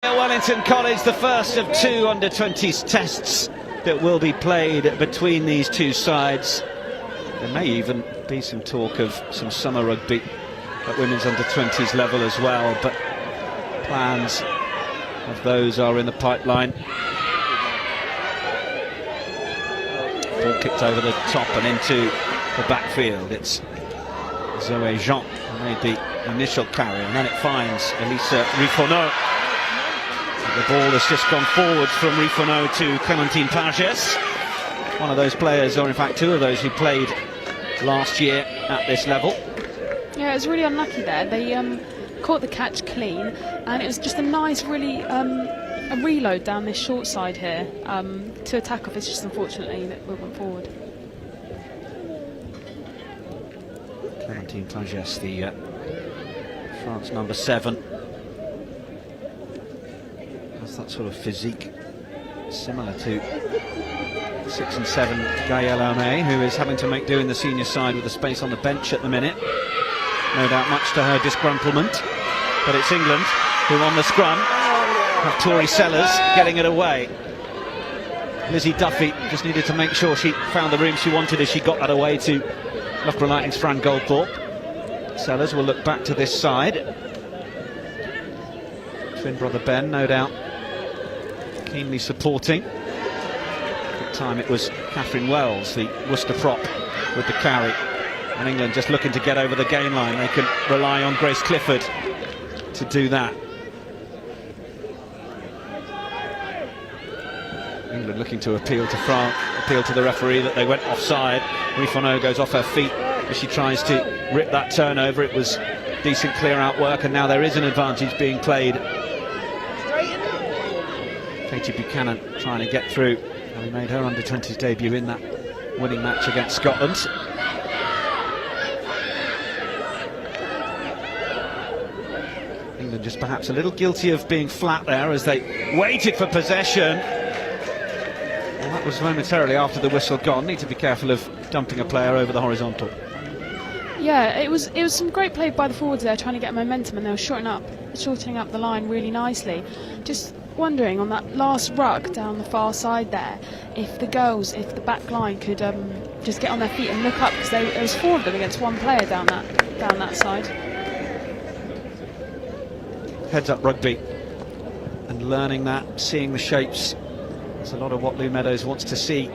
Wellington College, the first of two under-20s tests that will be played between these two sides. There may even be some talk of some summer rugby at women's under-20s level as well, but plans of those are in the pipeline. Ball kicked over the top and into the backfield. It's Zoe Jean who made the initial carry, and then it finds Elisa Rifonneau. The ball has just gone forwards from Rifonneau to Clémentine Pages, one of those players, or in fact two of those, who played last year at this level. Yeah, it was really unlucky there. They caught the catch clean, and it was just a nice, really a reload down this short side here to attack off. It's just unfortunately that we went forward. Clémentine Pages, the France number 7. Has that sort of physique similar to 6 and 7 Gaëlle Aumé, who is having to make do in the senior side with the space on the bench at the minute. No doubt much to her disgruntlement, but it's England who on the scrum have Tori Sellers getting it away. Lizzie Duffy just needed to make sure she found the room she wanted as she got that away to Loughborough Lightning's Fran Goldthorpe. Sellers will look back to this side. Twin brother Ben, no doubt, keenly supporting. At the time it was Catherine Wells, the Worcester prop, with the carry. And England just looking to get over the gain line. They can rely on Grace Clifford to do that. England looking to appeal to France, appeal to the referee that they went offside. Rifonneau goes off her feet as she tries to rip that turnover. It was decent clear out work, and now there is an advantage being played. Katie Buchanan trying to get through, having made her under-20s debut in that winning match against Scotland. England just perhaps a little guilty of being flat there as they waited for possession. Well, that was momentarily after the whistle gone. Need to be careful of dumping a player over the horizontal. Yeah, it was some great play by the forwards there, trying to get momentum, and they were shortening up the line really nicely. Just wondering on that last ruck down the far side there, if the back line could just get on their feet and look up, because there was 4 of them against 1 player down that side. Heads up rugby and learning that, seeing the shapes. There's a lot of what Lou Meadows wants to see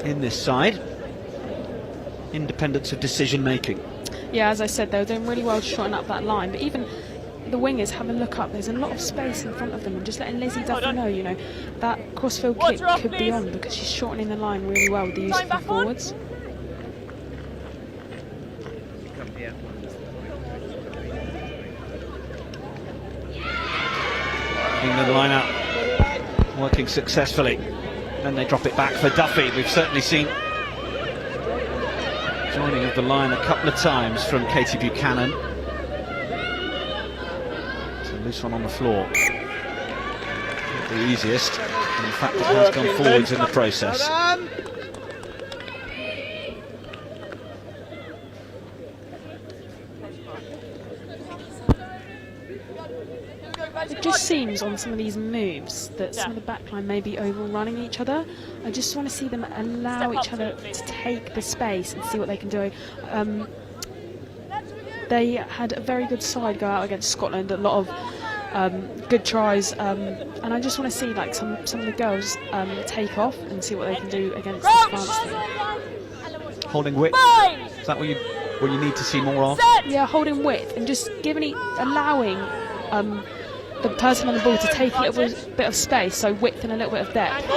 in this side. Independence of decision making. Yeah, as I said, they were doing really well to shorten up that line, but even the wingers have a look up. There's a lot of space in front of them, and just letting Lizzie Duffy know, that crossfield kick could be on, because she's shortening the line really well with the use of the forwards. England line up working successfully. Then they drop it back for Duffy. We've certainly seen joining of the line a couple of times from Katie Buchanan. It's a loose one on the floor. Not the easiest, and in fact it has gone forwards in the process. It just seems on some of these moves that some of the backline may be overrunning each other. I just want to see them allow each other to take the space and see what they can do. They had a very good side go out against Scotland, a lot of good tries, and I just want to see like some of the girls take off and see what they can do against the France team. Holding width, is that what you need to see more of? Yeah, holding width and just allowing the person on the ball to take a little bit of space, so width and a little bit of depth.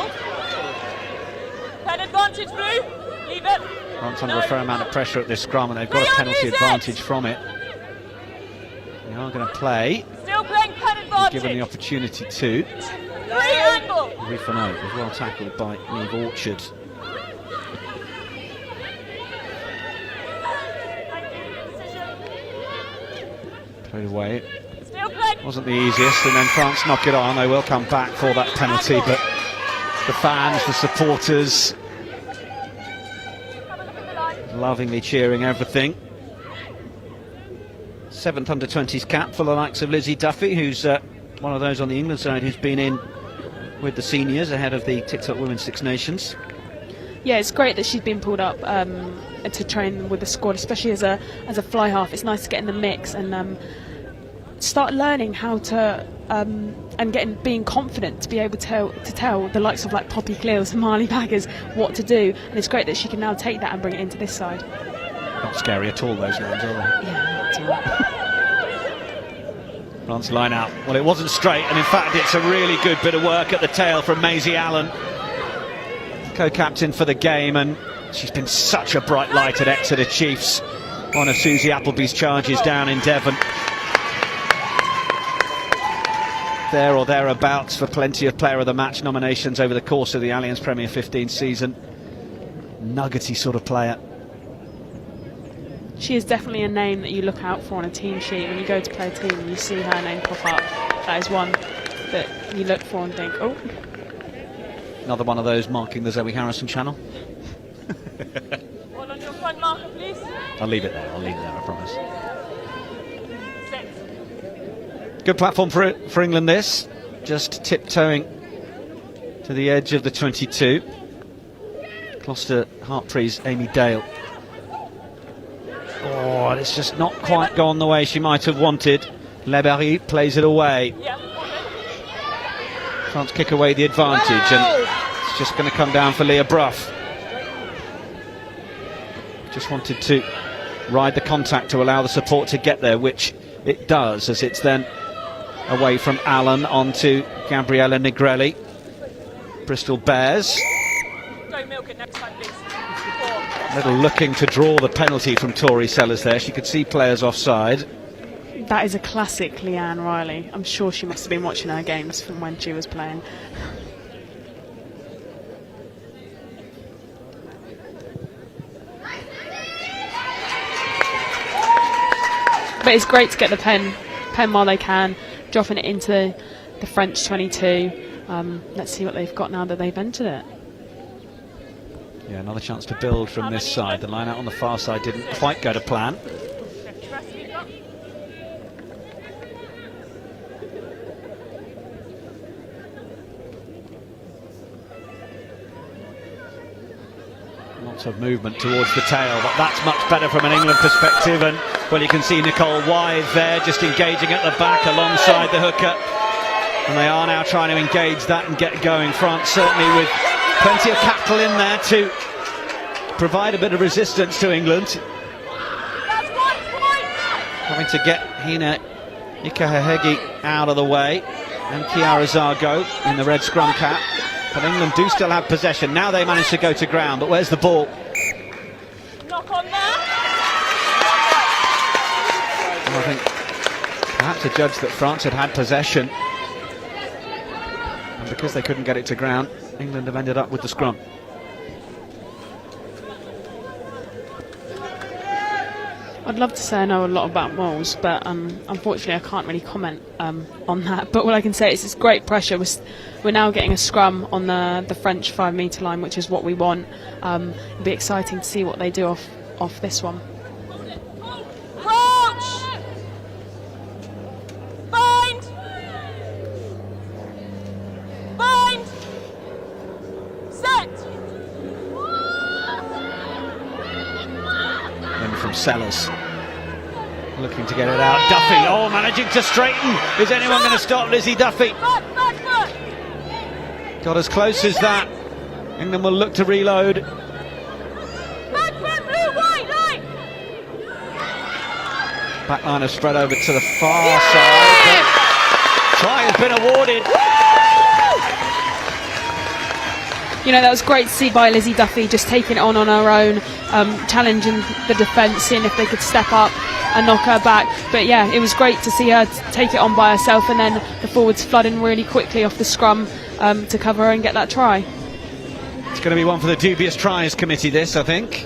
Pen advantage, Blue. Leave it. France under a fair amount of pressure at this scrum, and they've got a penalty advantage from it. They are going to play. Still playing pen advantage. Given the opportunity to. Rifonneau was well tackled by Niamh Orchard. Played away. Wasn't the easiest, and then France knock it on. They will come back for that penalty, but the fans, the supporters, lovingly cheering everything. 7th under-20s cap for the likes of Lizzie Duffy, who's one of those on the England side who's been in with the seniors ahead of the TikTok Women's Six Nations. Yeah, it's great that she's been pulled up to train with the squad, especially as a fly half. It's nice to get in the mix and start learning how to and being confident to be able to tell the likes of like Poppy Cleels and Marley Baggers what to do. And it's great that she can now take that and bring it into this side. Not scary at all, those lines, are they? Yeah, not at all. France line out. Well, it wasn't straight, and in fact it's a really good bit of work at the tail from Maisie Allen, co-captain for the game, and she's been such a bright light at Exeter Chiefs, one of Susie Appleby's charges down in Devon. There or thereabouts for plenty of Player of the Match nominations over the course of the Allianz Premier 15 season. Nuggety sort of player. She is definitely a name that you look out for on a team sheet. When you go to play a team and you see her name pop up, that is one that you look for and think, oh. Another one of those marking the Zoe Harrison channel. Hold on your front marker, please. I'll leave it there, I promise. Good platform for England this. Just tiptoeing to the edge of the 22. Gloucester Hartpree's Amy Dale. Oh, it's just not quite gone the way she might have wanted. Leberry plays it away. Can't kick away the advantage, and it's just going to come down for Leah Brough. Just wanted to ride the contact to allow the support to get there, which it does, as it's then away from Allen onto Gabriella Negrelli. Bristol Bears. Don't milk it next time, please. A little looking to draw the penalty from Tori Sellers there. She could see players offside. That is a classic Leanne Riley. I'm sure she must have been watching her games from when she was playing. But it's great to get the pen while they can, dropping it into the French 22. Let's see what they've got now that they've entered it. Yeah, another chance to build from this side. The line out on the far side didn't quite go to plan. Lots of movement towards the tail, but that's much better from an England perspective. And well, you can see Nicole Wythe there just engaging at the back alongside the hooker. And they are now trying to engage that and get going. France certainly with plenty of capital in there to provide a bit of resistance to England. Having to get Hina Ikahahegi out of the way, and Kiara Zago in the red scrum cap. But England do still have possession. Now they manage to go to ground, but where's the ball? Knock on there. Well, I think perhaps a judge that France had possession, and because they couldn't get it to ground, England have ended up with the scrum. I'd love to say I know a lot about Moles, but unfortunately I can't really comment on that. But what I can say is it's great pressure. We're now getting a scrum on the French 5 metre line, which is what we want. It'll be exciting to see what they do off this one. Crouch. Bind. Bind. Set. Then from Sellers, looking to get it out. Duffy, oh, managing to straighten. Is anyone going to stop Lizzie Duffy? Back foot. Got as close as that. England will look to reload. Back foot, blue, white, line. Back line has spread over to the far side. Try has been awarded. You know, that was great to see by Lizzie Duffy, just taking it on her own, challenging the defence, seeing if they could step up and knock her back. But yeah, it was great to see her take it on by herself, and then the forwards flooding really quickly off the scrum to cover her and get that try. It's going to be one for the dubious tries committee, this, I think.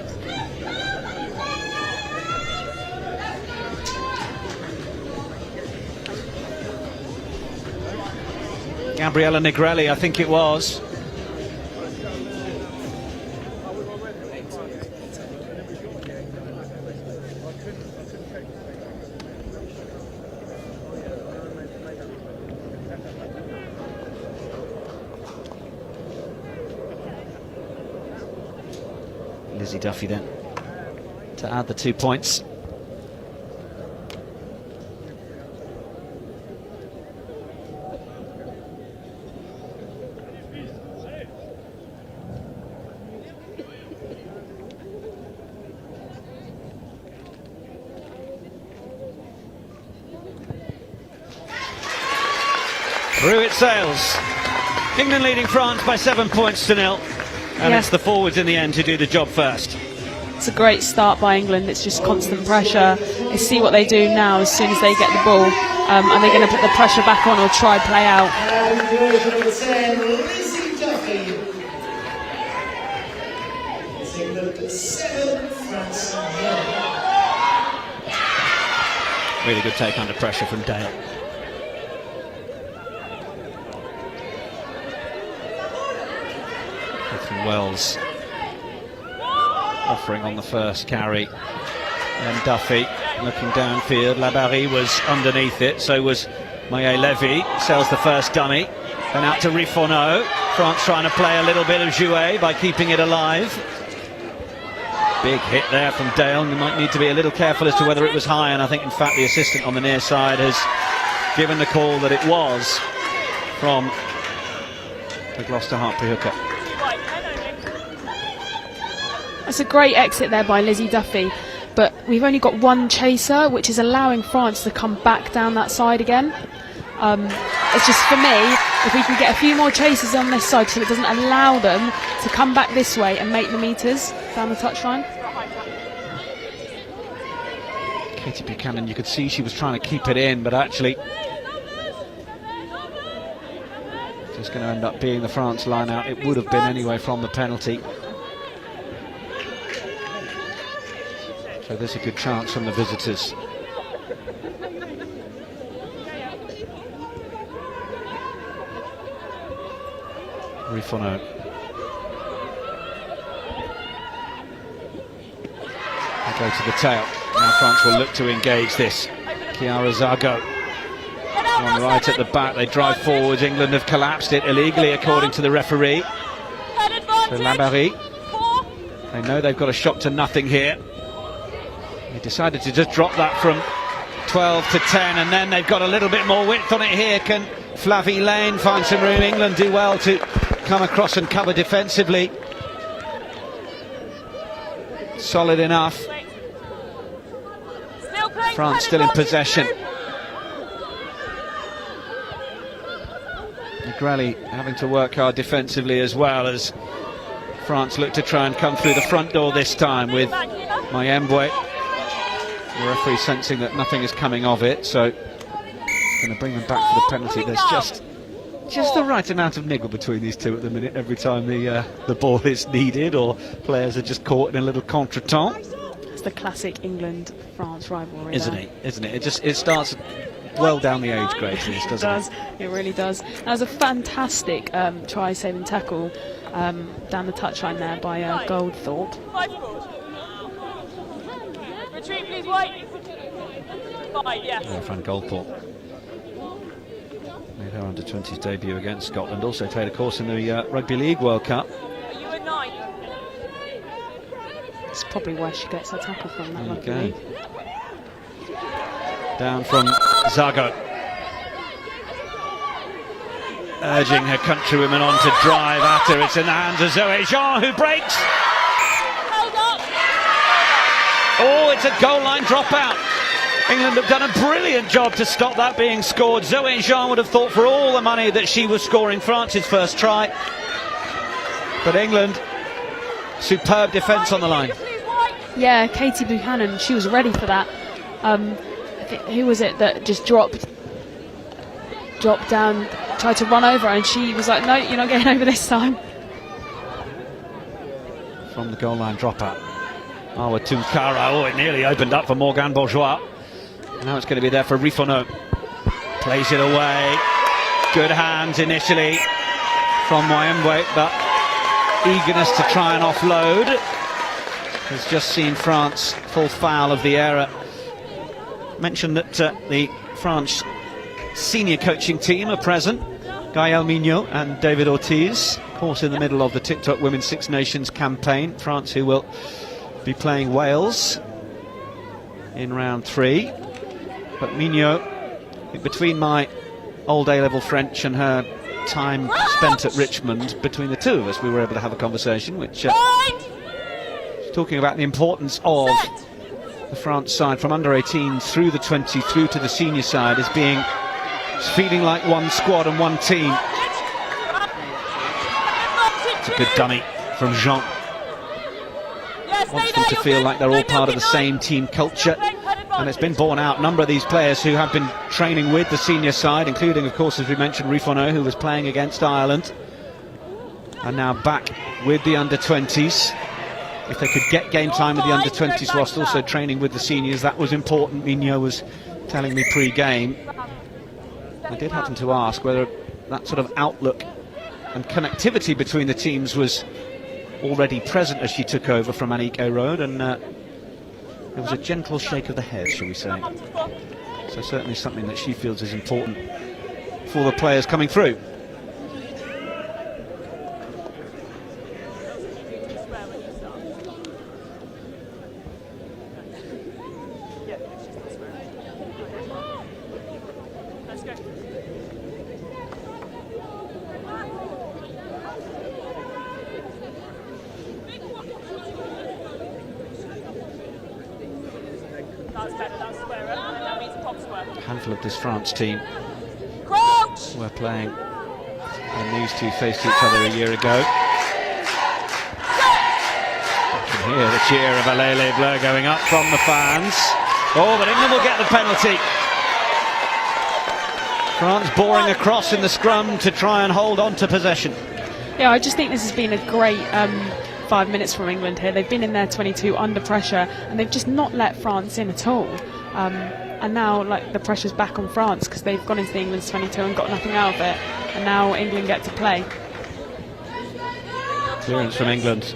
Gabriella Negrelli, I think it was. Lizzie Duffy then to add the 2 points. Through it sails. England leading France by 7 points to 0. And it's the forwards in the end who do the job first. It's a great start by England. It's just constant pressure. Let's see what they do now as soon as they get the ball. Are they going to put the pressure back on or try play out? Really good take under pressure from Dale. Wells offering on the first carry, and Duffy looking downfield. Labarrie was underneath it, so was Maye Levy. Sells the first dummy, then out to Rifourneau. France trying to play a little bit of jouet by keeping it alive. Big hit there from Dale. You might need to be a little careful as to whether it was high, and I think in fact the assistant on the near side has given the call that it was from the Gloucester Hartpury hooker. That's a great exit there by Lizzie Duffy, but we've only got one chaser, which is allowing France to come back down that side again. It's just, for me, if we can get a few more chasers on this side so it doesn't allow them to come back this way and make the meters down the touchline. Katie Buchanan, you could see she was trying to keep it in, but actually just going to end up being the France line out. It would have been anyway from the penalty. So there's a good chance from the visitors. Rifourneau. They go to the tail. Now France will look to engage this. Chiara Zago on right at the back. They drive forward. England have collapsed it illegally according to the referee. So Labarrie. They know they've got a shot to nothing here. They decided to just drop that from 12 to 10, and then they've got a little bit more width on it here. Can Flavie Lane find some room? England do well to come across and cover defensively. Solid enough. France still in possession. Negrelli having to work hard defensively as well, as France look to try and come through the front door this time with Mayembwe. The referee sensing that nothing is coming of it, so it's going to bring them back for the penalty. There's just the right amount of niggle between these two at the minute every time the ball is needed or players are just caught in a little contretemps. It's the classic England-France rivalry, isn't it? It starts well down the age grades, this, doesn't it? It really does. That was a fantastic try-saving tackle down the touchline there by Goldthorpe. Retreat, please, wait. Van Goldthorpe made her under-20s debut against Scotland. Also played, of course, in the Rugby League World Cup. Are you at 9? It's probably where she gets her tackle from, that Rugby League. Down from Zago. Urging her countrywomen on to drive at her. It's in the hands of Zoe Jean, who breaks. Oh, it's a goal line dropout. England have done a brilliant job to stop that being scored. Zoe Jean would have thought for all the money that she was scoring France's first try. But England, superb defence on the line. Yeah, Katie Buchanan, she was ready for that. Who was it that just dropped down, tried to run over, and she was like, no, you're not getting over this time. From the goal line dropout. Awa Tunkara, oh, it nearly opened up for Morgane Bourgeois. Now it's going to be there for Rifourneau. Plays it away. Good hands initially from Mayembwe, but eagerness to try and offload. Has just seen France fall foul of the error. Mentioned that the France senior coaching team are present. Gaël Mignot and David Ortiz. course, in the middle of the TikTok Women's Six Nations campaign. France, who will be playing Wales in round 3. But Mignot, between my old A-level French and her time spent at Richmond, between the two of us, we were able to have a conversation, which talking about the importance of the France side from under 18 through the 20 through to the senior side as being feeling like one squad and one team. It's a good dummy from Jean. Wants them to feel like they're all part of the same team culture, and it's been borne out. A number of these players who have been training with the senior side, including, of course, as we mentioned, Rifonneau, who was playing against Ireland, are now back with the under-20s. If they could get game time with the under-20s whilst also training with the seniors, that was important. Mignot was telling me pre-game. I did happen to ask whether that sort of outlook and connectivity between the teams was already present as she took over from Annick Hérault, and there was a gentle shake of the head, shall we say. So certainly something that she feels is important for the players coming through. A handful of this France team were playing when these two faced each other a year ago. You can hear the cheer of Alele Bleu going up from the fans. Oh, but England will get the penalty. France boring across in the scrum to try and hold on to possession. Yeah, I just think this has been a great 5 minutes from England here. They've been in their 22 under pressure, and they've just not let France in at all. And now, like, the pressure's back on France because they've gone into the England's 22 and got nothing out of it, and now England get to play. Clearance from England.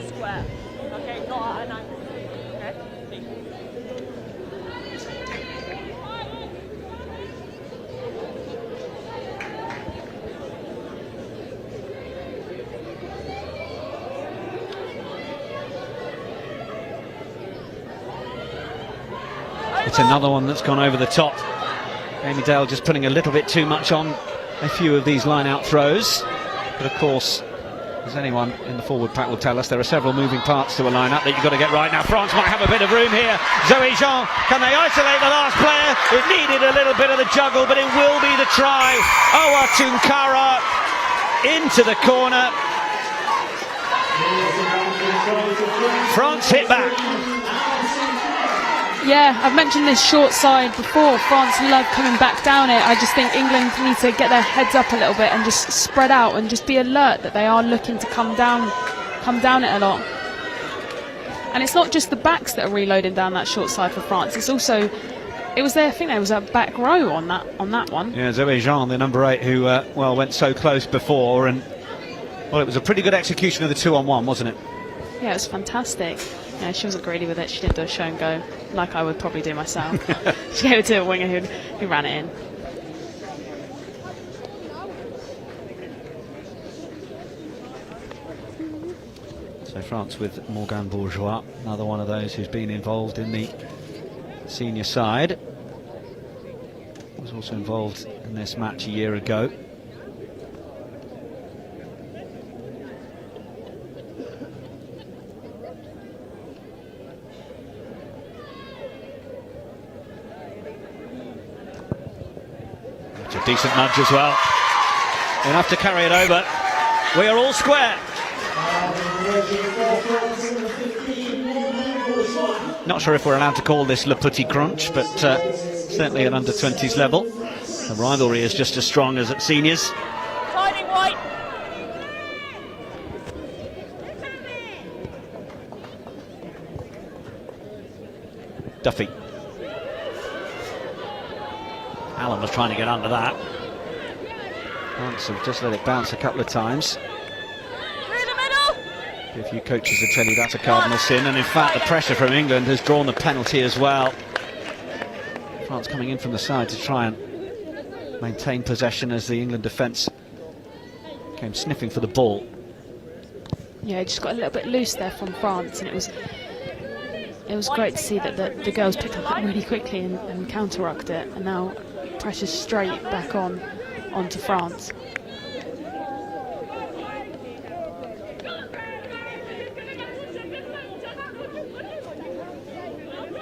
It's another one that's gone over the top. Amy Dale just putting a little bit too much on a few of these line-out throws. But of course, as anyone in the forward pack will tell us, there are several moving parts to a line-up that you've got to get right. Now France might have a bit of room here. Zoe Jean, can they isolate the last player? It needed a little bit of the juggle, but it will be the try. Owa Tunkara into the corner. France hit back. Yeah, I've mentioned this short side before. France love coming back down it. I just think England need to get their heads up a little bit and just spread out and just be alert that they are looking to come down it a lot. And it's not just the backs that are reloading down that short side for France. It's also, I think there was a back row on that one. Yeah, Zoe Jean, the number 8, who went so close before, and well, it was a pretty good execution of the 2-on-1, wasn't it? Yeah, it was fantastic. Yeah, she wasn't greedy with it. She didn't do a show and go like I would probably do myself. She gave it to a winger who ran it in. So France with Morgane Bourgeois, another one of those who's been involved in the senior side. Was also involved in this match a year ago. A decent nudge as well. Enough to carry it over. We are all square. Not sure if we're allowed to call this Le Petit Crunch, but certainly at under-20s level. The rivalry is just as strong as at seniors. Duffy. Allen was trying to get under that. France have just let it bounce a couple of times. A few coaches will tell you that's a cardinal sin, and in fact the pressure from England has drawn the penalty as well. France coming in from the side to try and maintain possession as the England defence came sniffing for the ball. Yeah, just got a little bit loose there from France, and it was great to see that the girls picked up that really quickly and counter-rucked it, and now pressure's straight back onto France.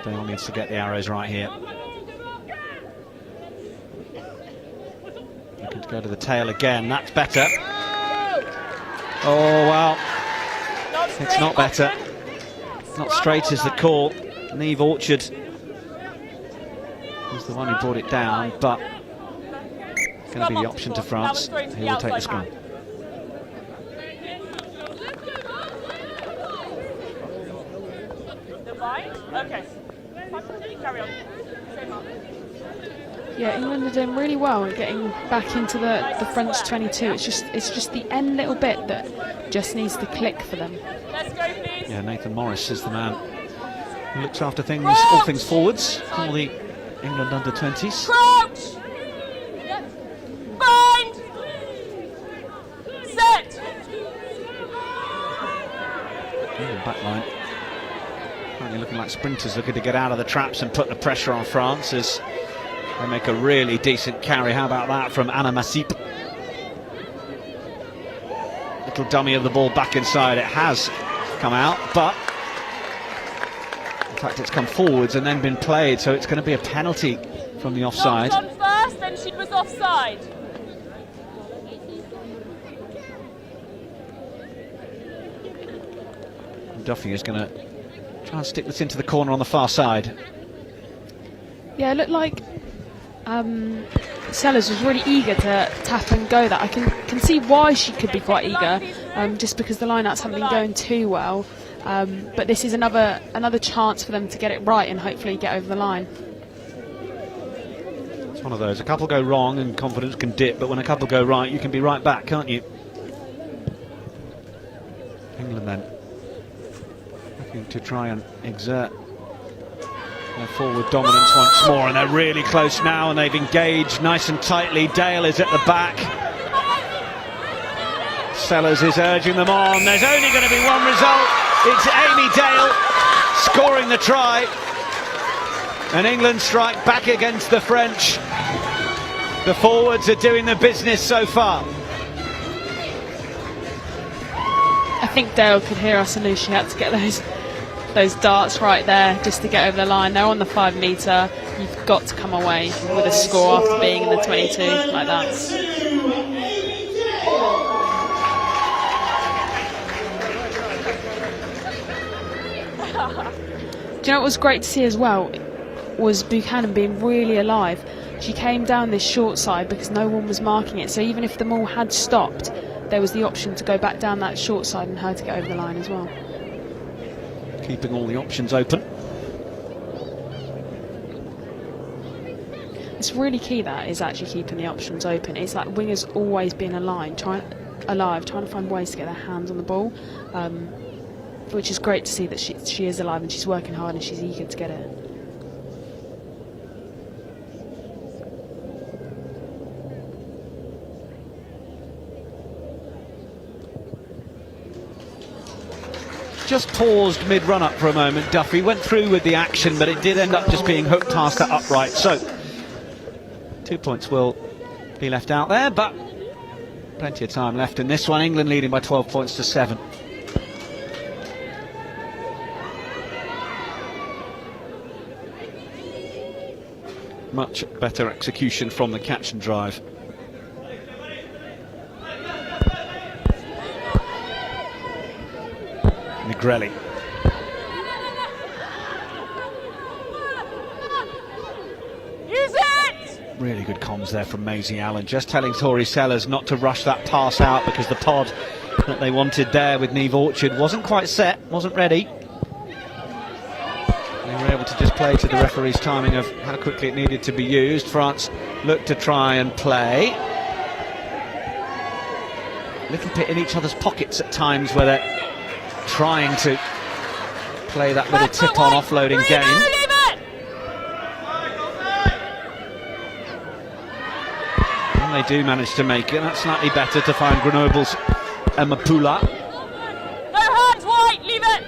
Dale needs to get the arrows right here. Looking to go to the tail again, that's better. Oh, well, it's not better. Not straight is the call. Niamh Orchard was the one who brought it down, but it's going to be the option to France, who will take the scrum. Okay. Carry on. Yeah, England are doing really well at getting back into the French 22. It's just the end little bit that just needs to click for them. Let's go, please. Yeah, Nathan Morris is the man who looks after things, all things forwards for the England under-20s. Crouch. Bind. Set. England backline. Apparently looking like sprinters, looking to get out of the traps and put the pressure on France as they make a really decent carry. How about that from Anna Masip? Little dummy of the ball back inside. It has come out, but in fact it's come forwards and then been played, so it's going to be a penalty from the offside. On first, then she was offside. Duffy is going to try and stick this into the corner on the far side. Yeah, it looked like Sellers was really eager to tap and go that. I can see why she could be quite eager, just because the lineouts haven't been going too well. But this is another chance for them to get it right and hopefully get over the line. It's one of those. A couple go wrong and confidence can dip, but when a couple go right, you can be right back, can't you? England then looking to try and exert their forward dominance once more, and they're really close now, and they've engaged nice and tightly. Dale is at the back. Sellers is urging them on. There's only going to be one result. It's Amy Dale scoring the try, and England strike back against the French. The forwards are doing the business so far. I think Dale could hear us and knew she had to get those darts right there just to get over the line. They're on the 5 metre. You've got to come away with a score after being in the 22 like that. Do you know what was great to see as well was Buchanan being really alive. She came down this short side because no one was marking it, so even if the maul had stopped, there was the option to go back down that short side and her to get over the line as well. Keeping all the options open. It's really key, that is actually keeping the options open. It's like wingers always being alive, trying to find ways to get their hands on the ball, which is great to see that she is alive and she's working hard and she's eager to get it. Just paused mid-run up for a moment. Duffy went through with the action, but it did end up just being hooked past that upright. So 2 points will be left out there, but plenty of time left in this one. England leading by 12 points to 7. Much better execution from the catch and drive. Negrelli. Use it! Really good comms there from Maisie Allen, just telling Tori Sellers not to rush that pass out because the pod that they wanted there with Niamh Orchard wasn't quite set, wasn't ready. They were able to just play to the referee's timing of how quickly it needed to be used. France looked to try and play. A little bit in each other's pockets at times where they're trying to play that little tip-on offloading game. And they do manage to make it. That's slightly better to find Grenoble's Emma Pula. leave it.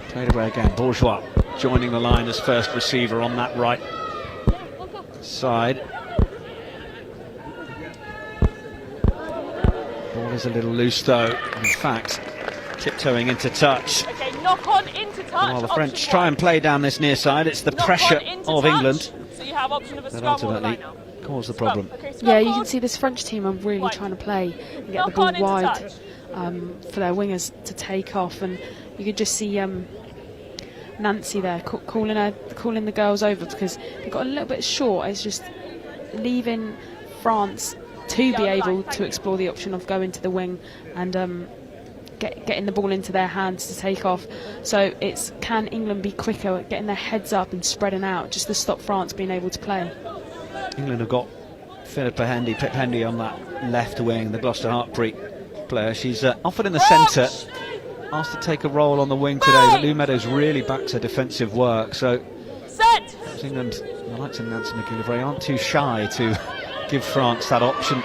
Played away again. Bourgeois joining the line as first receiver on that right side. Ball is a little loose though. In fact, tiptoeing into touch. Okay, knock on into touch. While the French try and play down this near side, it's the pressure of England So you have option of a that scrum or the ultimately line now. cause the problem. Okay, scrum Yeah, you can forward. see this French team are really trying to play and get the Knock ball on into wide touch. for their wingers to take off, and you could just see Nancy there calling the girls over because they got a little bit short. It's just leaving France to be able to explore the option of going to the wing and getting the ball into their hands to take off. So it's, can England be quicker at getting their heads up and spreading out just to stop France being able to play? England have got Pip Hendy on that left wing, the Gloucester Hartpury player. She's offered in the centre, asked to take a role on the wing today, but Lou Meadows really backs her defensive work. So Set. England, the likes of Nancy McGillivray, aren't too shy to give France that option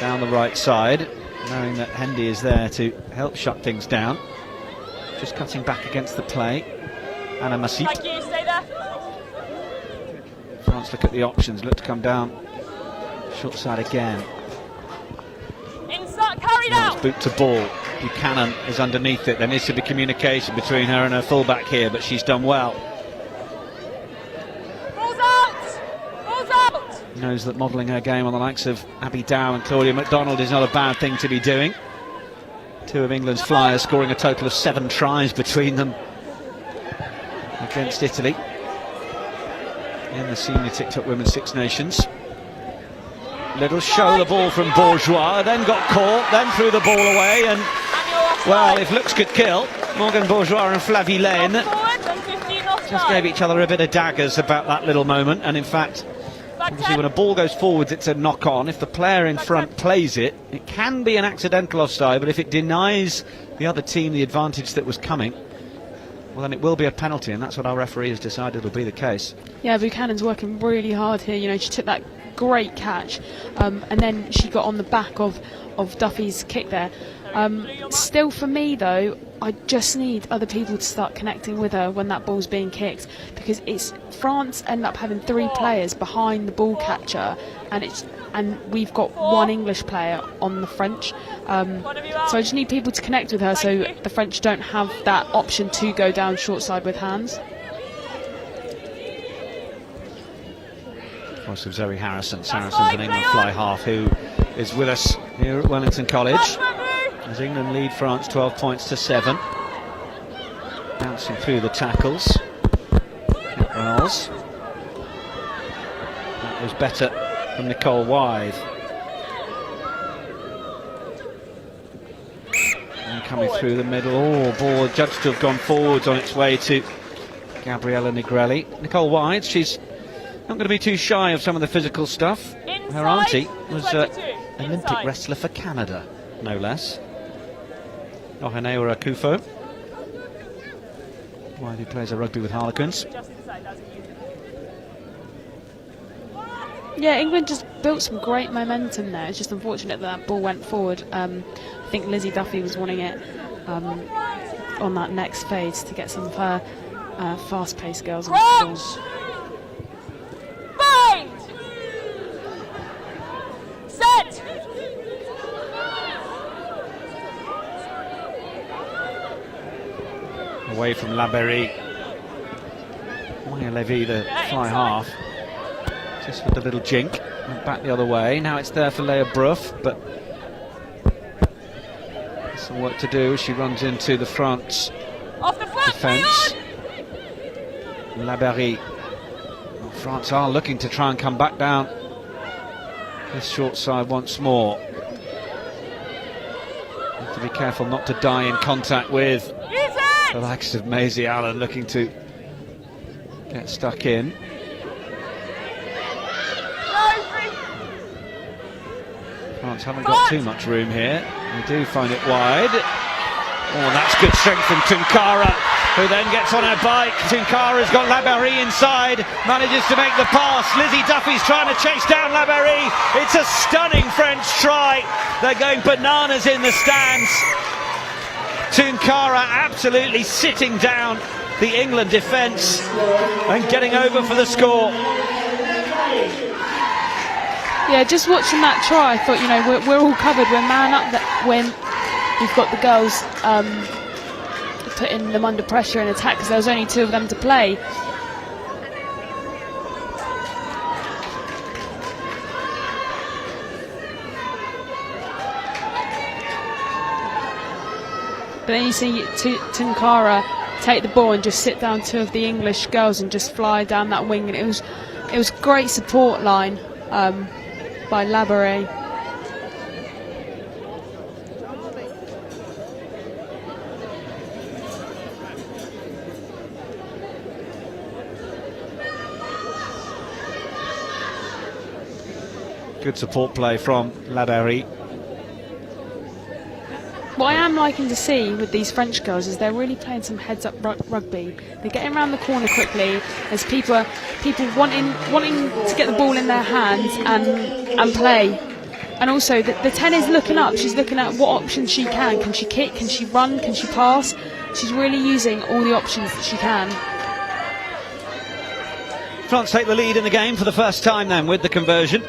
down the right side, knowing that Hendy is there to help shut things down. Just cutting back against the play. Anna Masip. Thank you, stay there. France look at the options, look to come down short side again. Inside, carried Now out. it's boot to ball. Buchanan is underneath it. There needs to be communication between her and her fullback here, but she's done well. Balls out. Balls out. Knows that modelling her game on the likes of Abby Dow and Claudia MacDonald is not a bad thing to be doing. Two of England's flyers scoring a total of 7 tries between them against Italy in the senior TikTok Women's Six Nations. Little show the ball from Bourgeois, then got caught, then threw the ball away, and well, if looks could kill, Morgan Bourgeois and Flavie Lane just gave each other a bit of daggers about that little moment. And in fact, obviously when a ball goes forwards it's a knock on. If the player in front plays it, it can be an accidental offside, but if it denies the other team the advantage that was coming, well then it will be a penalty, and that's what our referee has decided will be the case. Yeah, Buchanan's working really hard here. You know, she took that great catch, and then she got on the back of Duffy's kick there. Still, for me though, I just need other people to start connecting with her when that ball's being kicked, because it's France end up having 3 players behind the ball catcher, and we've got 1 English player on the French. So I just need people to connect with her so the French don't have that option to go down short side with hands. Voice of Zoe Harrison, Saracens and England fly half, who is with us here at Wellington College as England lead France 12 points to 7. Bouncing through the tackles. Wells. That was better from Nicole Wythe. And coming through the middle, ball judged to have gone forwards on its way to Gabriella Negrelli. Nicole Wythe, she's not going to be too shy of some of the physical stuff. Her auntie was an Olympic wrestler for Canada, no less. Ohanewa Akufo. Wythe, who plays a rugby with Harlequins. Yeah, England just built some great momentum there. It's just unfortunate that ball went forward. I think Lizzie Duffy was wanting it on that next phase to get some of her fast-paced girls on the ball. Bind. Set. Away from Laberry. Maya Levy, the fly half. Just with a little jink. Went back the other way. Now it's there for Leah Bruff, but some work to do. She runs into the France Off the front. defence. Laberry. Well, France are looking to try and come back down this short side once more. Have to be careful not to die in contact with the likes of Maisie Allen, looking to get stuck in. France haven't got too much room here. They do find it wide. Oh, that's good strength from Tunkara, who then gets on her bike. Tunkara's got Laberry inside, manages to make the pass. Lizzie Duffy's trying to chase down Laberry. It's a stunning French try. They're going bananas in the stands. Tunkara absolutely sitting down the England defence and getting over for the score. Yeah, just watching that try, I thought, you know, we're all covered. We're man up when you've got the girls putting them under pressure and attack, because there was only 2 of them to play. But then you see Tunkara take the ball and just sit down 2 of the English girls and just fly down that wing, and it was great support line by Labarre. Good support play from Labarre. What I am liking to see with these French girls is they're really playing some heads-up rugby. They're getting around the corner quickly. There's people wanting to get the ball in their hands and play. And also the 10 is looking up. She's looking at what options she can. Can she kick? Can she run? Can she pass? She's really using all the options that she can. France take the lead in the game for the first time then with the conversion.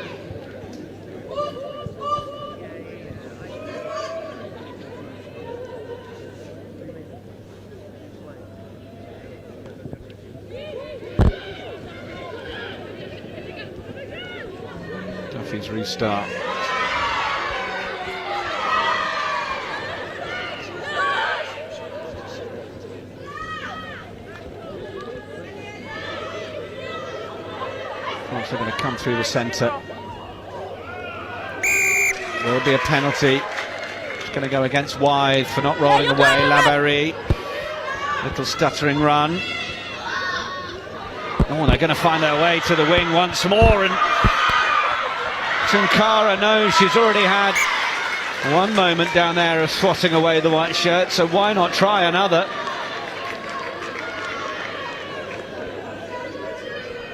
Duffy's restart. France are going to come through the centre. There will be a penalty. It's going to go against wide for not rolling away. Labarre, little stuttering run. Oh, they're going to find their way to the wing once more, and Tunkara knows she's already had one moment down there of swatting away the white shirt, so why not try another?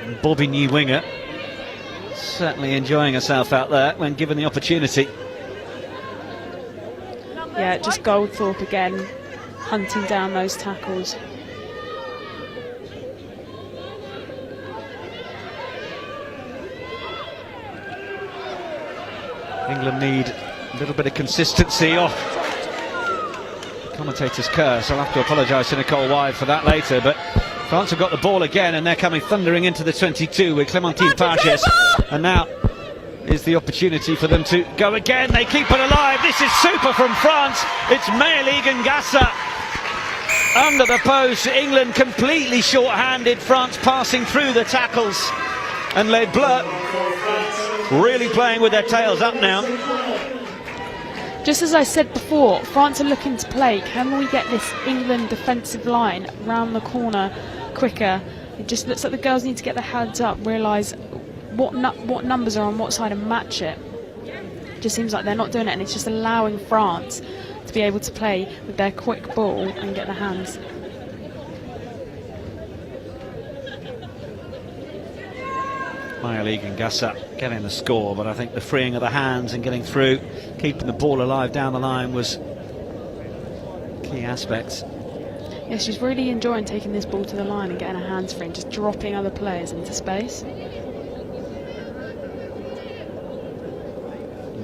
And Bobby New Winger certainly enjoying herself out there when given the opportunity. Yeah, just Goldthorpe again, hunting down those tackles. England need a little bit of consistency. Oh, commentator's curse. I'll have to apologise to Nicole Wide for that later, but France have got the ball again and they're coming thundering into the 22 with Clémentine Pages, and now is the opportunity for them to go again. They keep it alive. This is super from France. It's Meili Gangassa under the post. England completely short-handed. France passing through the tackles, and Les Bleus really playing with their tails up now. Just as I said before, France are looking to play. Can we get this England defensive line round the corner quicker? It just looks like the girls need to get their heads up, realise what numbers are on what side and match it. Just seems like they're not doing it, and it's just allowing France to be able to play with their quick ball and get their hands. Meili Gangassa getting the score, but I think the freeing of the hands and getting through, keeping the ball alive down the line was key aspects. Yeah, she's really enjoying taking this ball to the line and getting her hands free and just dropping other players into space.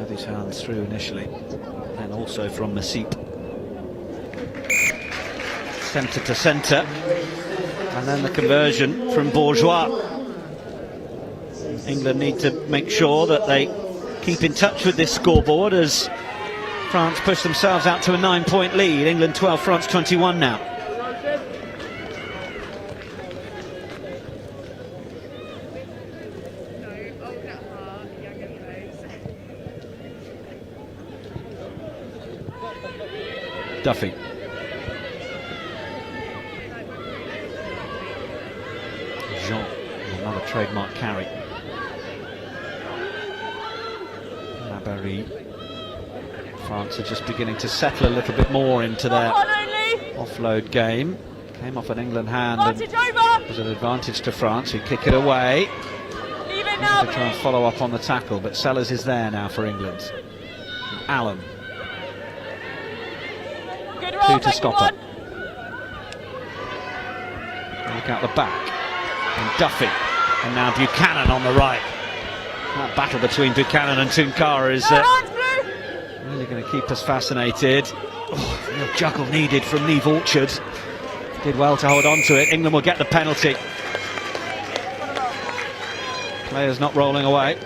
His hands through initially, and also from Masip. Centre to centre, and then the conversion from Bourgeois. England need to make sure that they keep in touch with this scoreboard as France push themselves out to a 9-point lead. England 12, France 21 now. Duffy. Jean, another trademark carry. Labarre. France are just beginning to settle a little bit more into their offload game. Came off an England hand and was an advantage to France, who kick it away. To try and follow up on the tackle, but Sellers is there now for England. And Allen. Who to stop her? Look out the back. And Duffy. And now Buchanan on the right. That battle between Buchanan and Tunkara is really going to keep us fascinated. Oh, real juggle needed from Neve Orchard. Did well to hold on to it. England will get the penalty. Players not rolling away.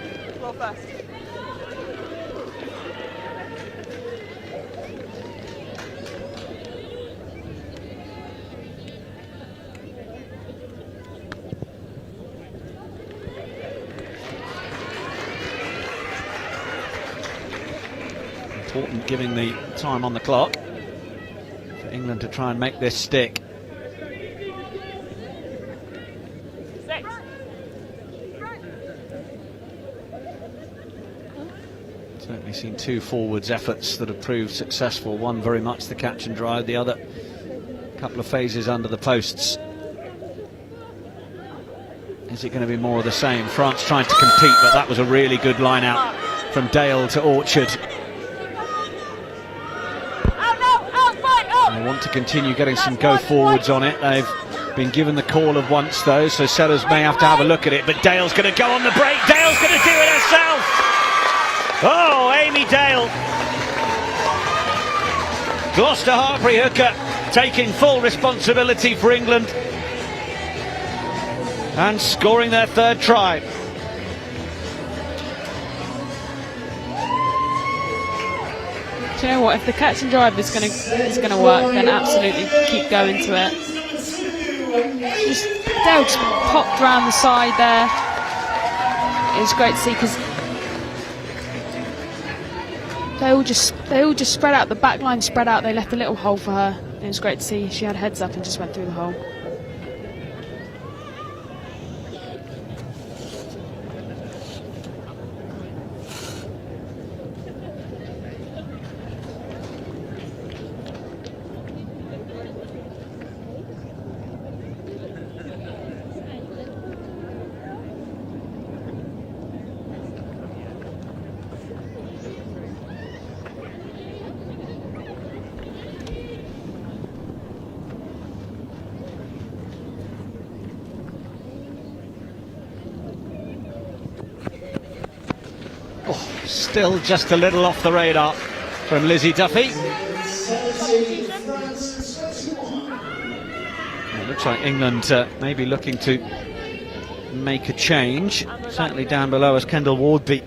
Important giving the time on the clock for England to try and make this stick. Certainly seen two forwards efforts that have proved successful. One very much the catch and drive, the other a couple of phases under the posts. Is it going to be more of the same? France trying to compete, but that was a really good line out from Dale to Orchard. They want to continue getting some go forwards on it. They've been given the call of once though, so Sellers may have to have a look at it, but Dale's going to go on the break. Dale's going to do it herself. Oh, Amy Dale. Gloucester Hartbury hooker taking full responsibility for England and scoring their third try. Do you know what? If the catch and drive is going to work, then absolutely keep going to it. Dale just popped around the side there. It was great to see because they all just spread out. The back line spread out. They left a little hole for her. It was great to see. She had heads up and just went through the hole. Still just a little off the radar from Lizzie Duffy. It looks like England may be looking to make a change. Certainly down below as Kendall Wardby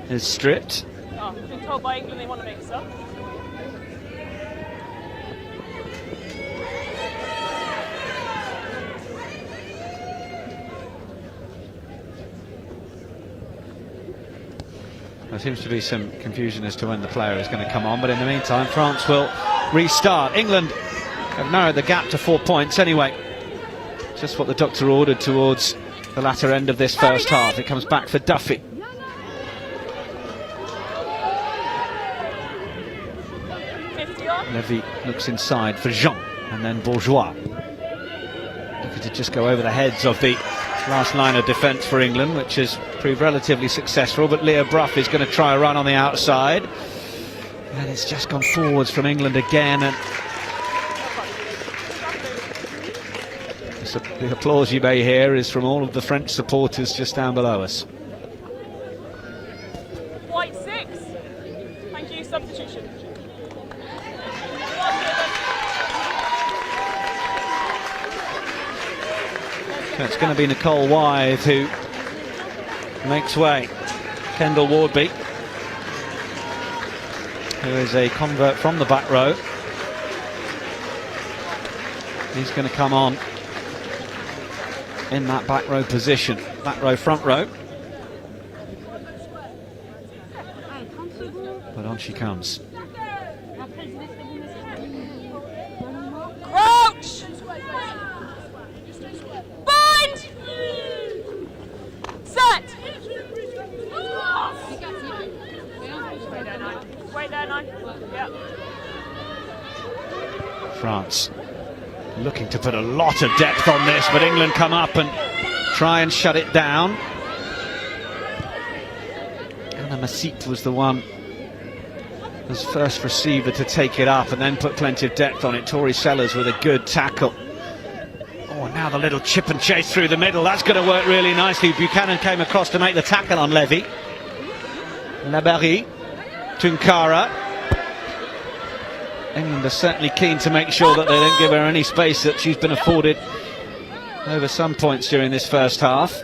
is stripped. Oh, I've been told by England they want to make stuff. There seems to be some confusion as to when the player is going to come on, but in the meantime France will restart. England have narrowed the gap to 4 points anyway. Just what the doctor ordered towards the latter end of this first half. It comes back for Duffy. Levy looks inside for Jean and then Bourgeois. Looking to just go over the heads of the last line of defence for England, which has proved relatively successful, but Leah Brough is going to try a run on the outside, and it's just gone forwards from England again, and the applause you may hear is from all of the French supporters just down below us. White 6. Thank you, substitution. So it's going to be Nicole Wythe who makes way. Kendall Wardby, who is a convert from the back row. He's going to come on in that back row position. Back row, front row. But on she comes. Crouch! Bind! Set! Wait there, 9. Yeah. France looking to put a lot of depth on this, but England come up and try and shut it down. Anna Massit was the one as first receiver to take it up and then put plenty of depth on it. Tori Sellers with a good tackle. Oh, now the little chip and chase through the middle. That's going to work really nicely. Buchanan came across to make the tackle on Levy. Labarrie, Tunkara. England are certainly keen to make sure that they don't give her any space that she's been afforded over some points during this first half.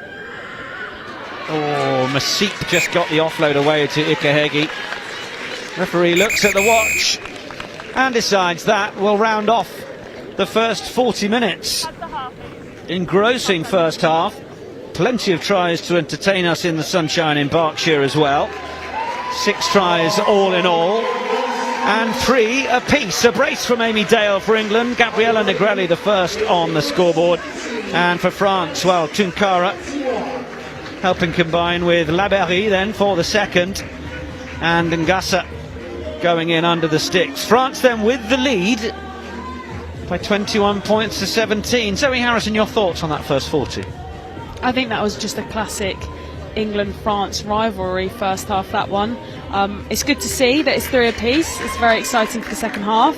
Oh, Masip just got the offload away to Ikehegi. Referee looks at the watch and decides that will round off the first 40 minutes. Engrossing first half. Plenty of tries to entertain us in the sunshine in Berkshire as well. 6 tries all in all. And 3 apiece. A brace from Amy Dale for England. Gabriella Negrelli the first on the scoreboard. And for France, well, Tunkara helping combine with Labarrie then for the second. And Ngasa going in under the sticks. France then with the lead by 21 points to 17. Zoe Harrison, your thoughts on that first 40? I think that was just a classic England-France rivalry first half, that one. It's good to see that it's 3 apiece. It's very exciting for the second half.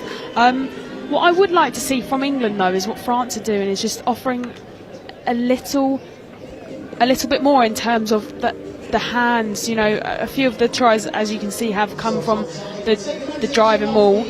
What I would like to see from England, though, is what France are doing is just offering a little bit more in terms of the hands. You know, a few of the tries, as you can see, have come from the driving maul.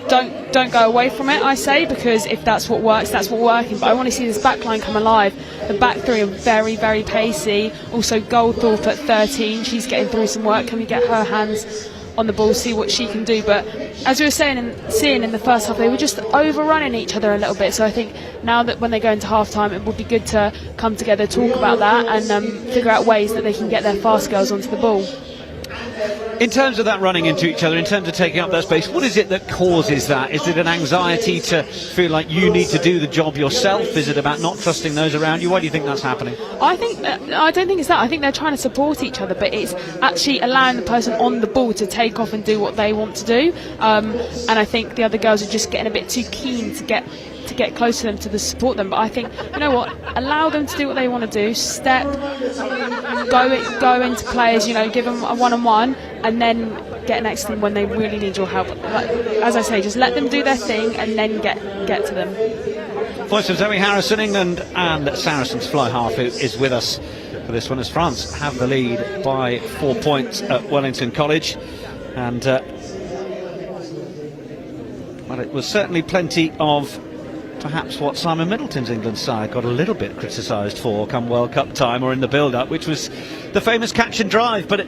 Don't go away from it, I say, because if that's what works, that's what's working. But I want to see this backline come alive. The back three are very, very pacey. Also, Goldthorpe at 13, she's getting through some work. Can we get her hands on the ball, see what she can do? But as we were saying and seeing in the first half, they were just overrunning each other a little bit. So I think now that when they go into half time, it would be good to come together, talk about that, and figure out ways that they can get their fast girls onto the ball. In terms of that running into each other, in terms of taking up that space, what is it that causes that? Is it an anxiety to feel like you need to do the job yourself? Is it about not trusting those around you? Why do you think that's happening? I don't think it's that. I think they're trying to support each other, but it's actually allowing the person on the ball to take off and do what they want to do. And I think the other girls are just getting a bit too keen to get close to them to support them. But I think, you know what, allow them to do what they want to do, go into players, you know, give them a one-on-one, and then get next to them when they really need your help. Like, as I say, just let them do their thing and then get to them. Voice of Zoe Harrison, England and Saracens fly half, who is with us for this one, as France have the lead by 4 points at Wellington College. And well, it was certainly plenty of perhaps what Simon Middleton's England side got a little bit criticised for come World Cup time or in the build-up, which was the famous catch and drive. But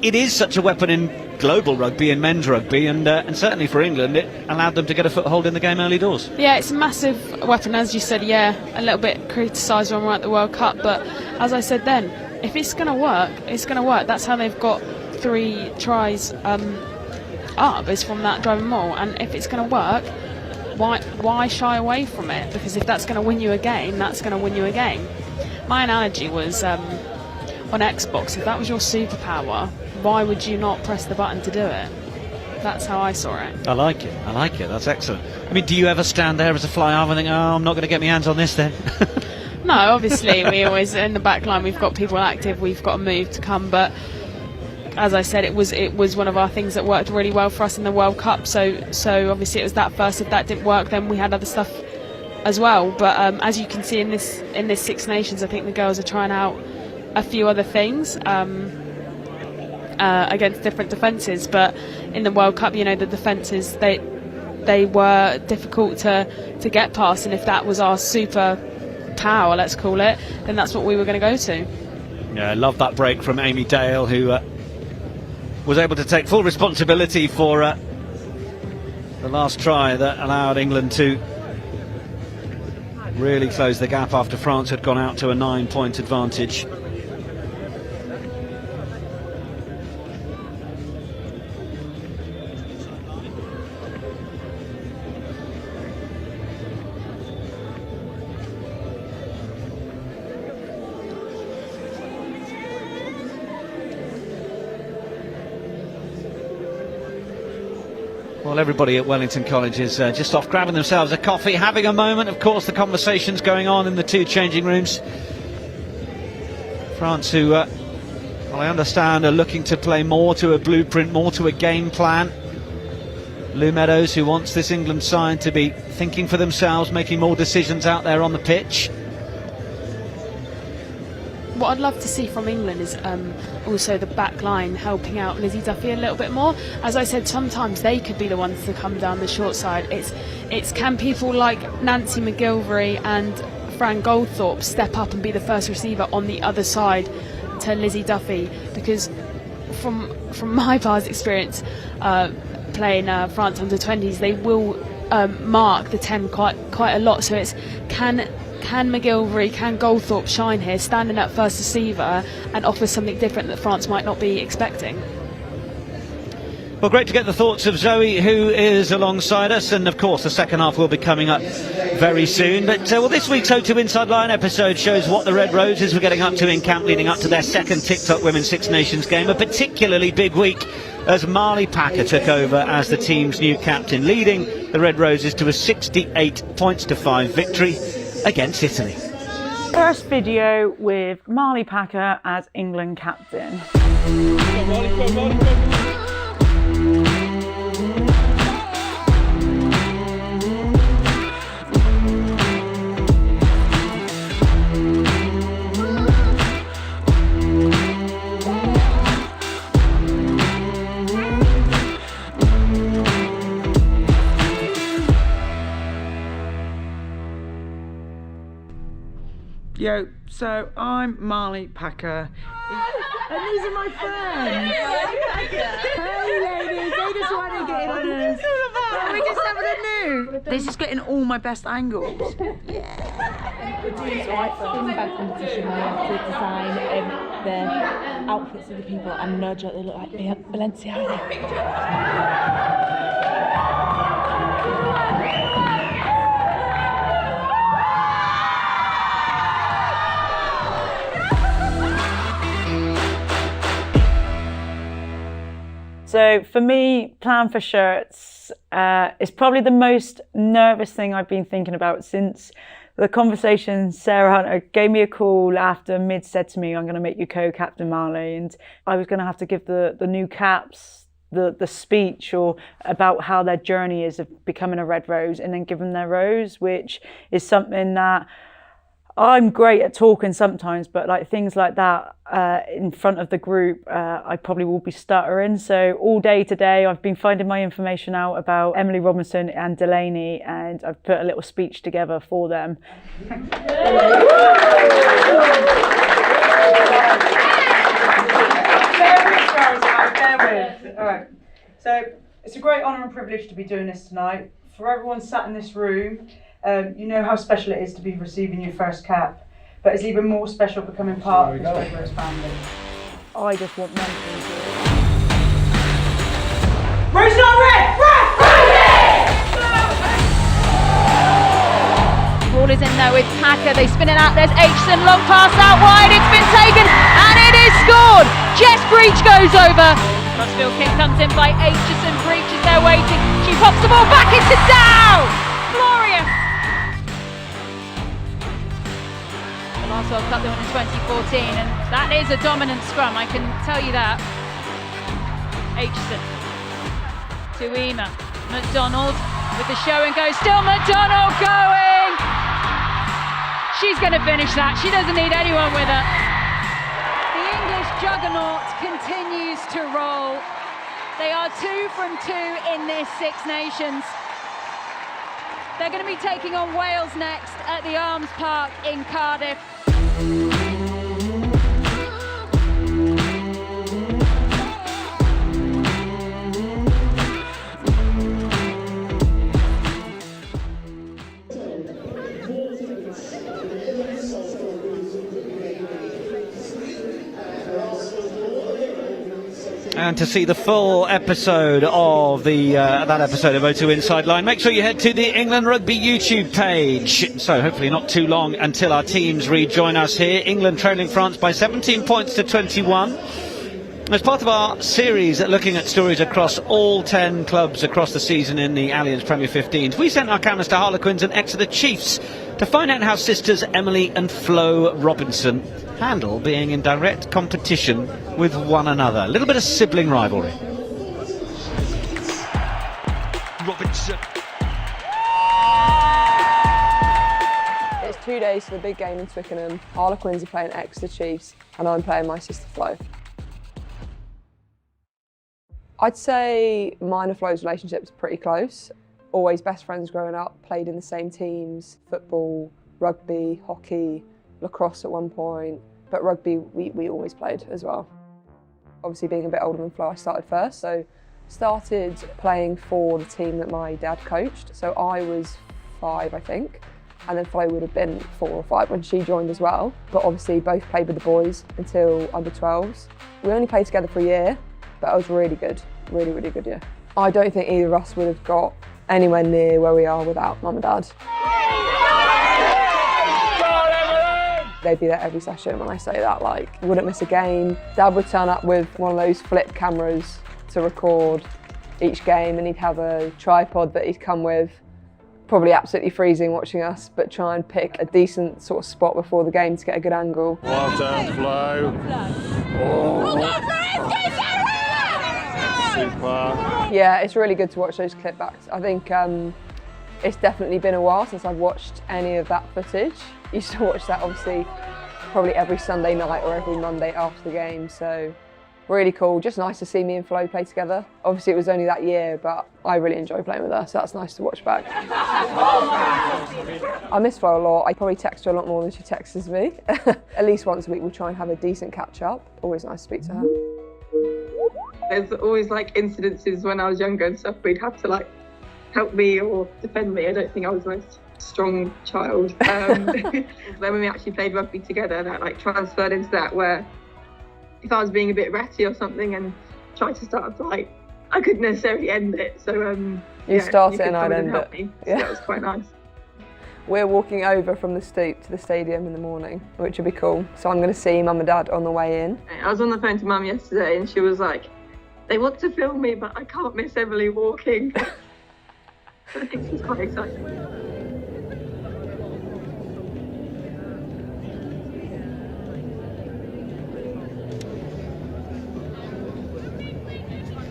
it is such a weapon in global rugby and men's rugby, and certainly for England it allowed them to get a foothold in the game early doors. Yeah, it's a massive weapon, as you said. Yeah, a little bit criticised when we were at the World Cup, but as I said then, if it's going to work, it's going to work. That's how they've got 3 tries up, is from that driving maul. And if it's going to work, why shy away from it? Because if that's going to win you a game, that's going to win you a game. My analogy was on Xbox, if that was your superpower, why would you not press the button to do it? That's how I saw it. I like it, that's excellent. I mean, do you ever stand there as a fly half and think, oh, I'm not going to get my hands on this then? No, obviously we always, in the back line, we've got people active, we've got a move to come, but as I said, it was one of our things that worked really well for us in the World Cup. So obviously it was that first. If that didn't work, then we had other stuff as well. But as you can see in this Six Nations, I think the girls are trying out a few other things against different defences. But in the World Cup, you know, the defences they were difficult to get past. And if that was our super power, let's call it, then that's what we were going to go to. Yeah, I love that break from Amy Dale, who was able to take full responsibility for the last try that allowed England to really close the gap after France had gone out to a 9-point advantage. Well, everybody at Wellington College is just off grabbing themselves a coffee, having a moment. Of course, the conversations going on in the 2 changing rooms. France, who, well, I understand, are looking to play more to a blueprint, more to a game plan. Lou Meadows, who wants this England side to be thinking for themselves, making more decisions out there on the pitch. What I'd love to see from England is also the back line helping out Lizzie Duffy a little bit more. As I said, sometimes they could be the ones to come down the short side. It's can people like Nancy McGilvery and Fran Goldthorpe step up and be the first receiver on the other side to Lizzie Duffy? Because from my past experience playing France under-20s, they will mark the 10 quite a lot. So it's can McGilvery, can Goldthorpe shine here, standing at first receiver and offer something different that France might not be expecting? Well, great to get the thoughts of Zoe, who is alongside us, and of course the second half will be coming up very soon. But well, this week's O2 Inside Line episode shows what the Red Roses were getting up to in camp leading up to their second TikTok Women's Six Nations game. A particularly big week as Marley Packer took over as the team's new captain, leading the Red Roses to a 68-5 victory against Italy. First video with Marley Packer as England captain. Yo, so I'm Marley Packer, and these are my friends. Hey ladies, they just want to get on us. We're just having a new. This is getting all my best angles. We're doing bag competition. We have to design the outfits of the people and nudge what they look like. Balenciaga. So for me, plan for shirts is probably the most nervous thing I've been thinking about since the conversation. Sarah Hunter gave me a call after Mid said to me, I'm going to make you co-captain, Marley, and I was going to have to give the new caps the speech or about how their journey is of becoming a Red Rose and then give them their rose, which is something that I'm great at talking sometimes, but like things like that in front of the group, I probably will be stuttering. So all day today, I've been finding my information out about Emily Robinson and Delaney, and I've put a little speech together for them. All right. So it's a great honour and privilege to be doing this tonight. For everyone sat in this room, you know how special it is to be receiving your first cap, but it's even more special becoming part of this Red Rose family. I just want them to enjoy it. Rose not red! Red! Ball is in there with Packer. They spin it out. There's Aitchison. Long pass out wide. It's been taken and it is scored. Jess Breach goes over. Crossfield kick comes in by Aitchison. Breach is there waiting. She pops the ball back into Dow. Glorious. The last World Cup they won in 2014, and that is a dominant scrum, I can tell you that. Aitchison to Ema. McDonald with the show and go. Still McDonald going. She's going to finish that. She doesn't need anyone with her. The English juggernaut continues to roll. They are 2 from 2 in this Six Nations. They're going to be taking on Wales next at the Arms Park in Cardiff. And to see the full episode of that episode of O2 Inside Line, make sure you head to the England Rugby YouTube page. So hopefully not too long until our teams rejoin us here. England trailing France by 17 points to 21. As part of our series looking at stories across all 10 clubs across the season in the Allianz Premier 15s, we sent our cameras to Harlequins and Exeter Chiefs to find out how sisters Emily and Flo Robinson handle being in direct competition with one another. A little bit of sibling rivalry. Robinson. It's 2 days for the big game in Twickenham. Harlequins are playing Exeter Chiefs and I'm playing my sister Flo. I'd say mine and Flo's relationship's pretty close. Always best friends growing up, played in the same teams, football, rugby, hockey, lacrosse at one point, but rugby we always played as well. Obviously being a bit older than Flo, I started first, so started playing for the team that my dad coached. So I was 5, I think, and then Flo would have been 4 or 5 when she joined as well. But obviously both played with the boys until under 12s. We only played together for a year, but it was really good, really good year. I don't think either of us would have got anywhere near where we are without Mum and Dad. They'd be there every session. When I say that, like, wouldn't miss a game. Dad would turn up with one of those flip cameras to record each game, and he'd have a tripod that he'd come with, probably absolutely freezing watching us, but try and pick a decent sort of spot before the game to get a good angle. Well done, Flo. Oh. Super. Yeah, it's really good to watch those clipbacks. I think it's definitely been a while since I've watched any of that footage. Used to watch that obviously probably every Sunday night or every Monday after the game, so really cool. Just nice to see me and Flo play together. Obviously it was only that year, but I really enjoy playing with her, so that's nice to watch back. I miss Flo a lot. I probably text her a lot more than she texts me. At least once a week we'll try and have a decent catch up. Always nice to speak to her. There's always like incidences when I was younger and stuff, we'd have to like help me or defend me. I don't think I was the most strong child. Then when we actually played rugby together, that like transferred into that, where if I was being a bit ratty or something and tried to start a fight, I couldn't necessarily end it. So you start it and I'd end it. Me, so that was quite nice. We're walking over from the stoop to the stadium in the morning, which would be cool. So I'm going to see Mum and Dad on the way in. I was on the phone to Mum yesterday and she was like, they want to film me, but I can't miss Emily walking. I think she's quite excited.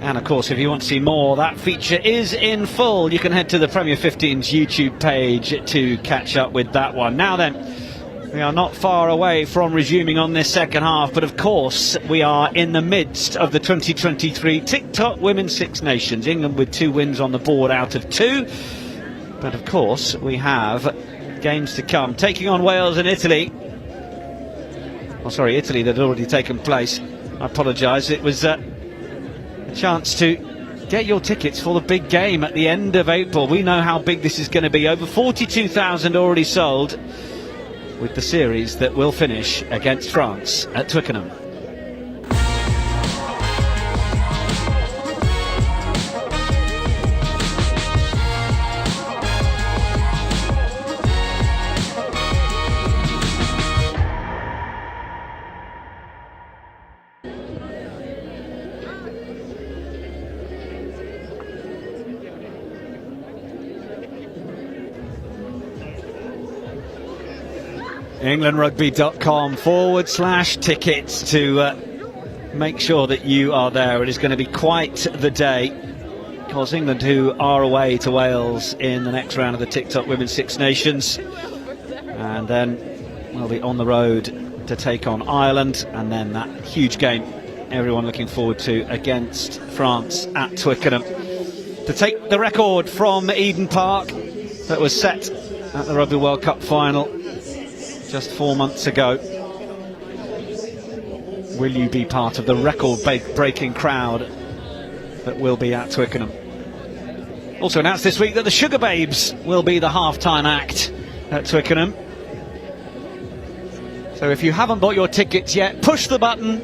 And of course, if you want to see more, that feature is in full. You can head to the Premier 15's YouTube page to catch up with that one. Now then, we are not far away from resuming on this second half, but of course we are in the midst of the 2023 TikTok Women's Six Nations. England with 2 wins on the board out of 2. But of course we have games to come, taking on Wales and Italy. Oh, sorry, Italy that had already taken place. I apologise. It was a chance to get your tickets for the big game at the end of April. We know how big this is going to be. Over 42,000 already sold, with the series that will finish against France at Twickenham. englandrugby.com/tickets to make sure that you are there. It is going to be quite the day, because England, who are away to Wales in the next round of the TikTok Women's Six Nations, and then we'll be on the road to take on Ireland, and then that huge game everyone looking forward to against France at Twickenham, to take the record from Eden Park that was set at the Rugby World Cup final just 4 months ago. Will you be part of the record-breaking crowd that will be at Twickenham? Also announced this week that the Sugar Babes will be the half-time act at Twickenham. So if you haven't bought your tickets yet, push the button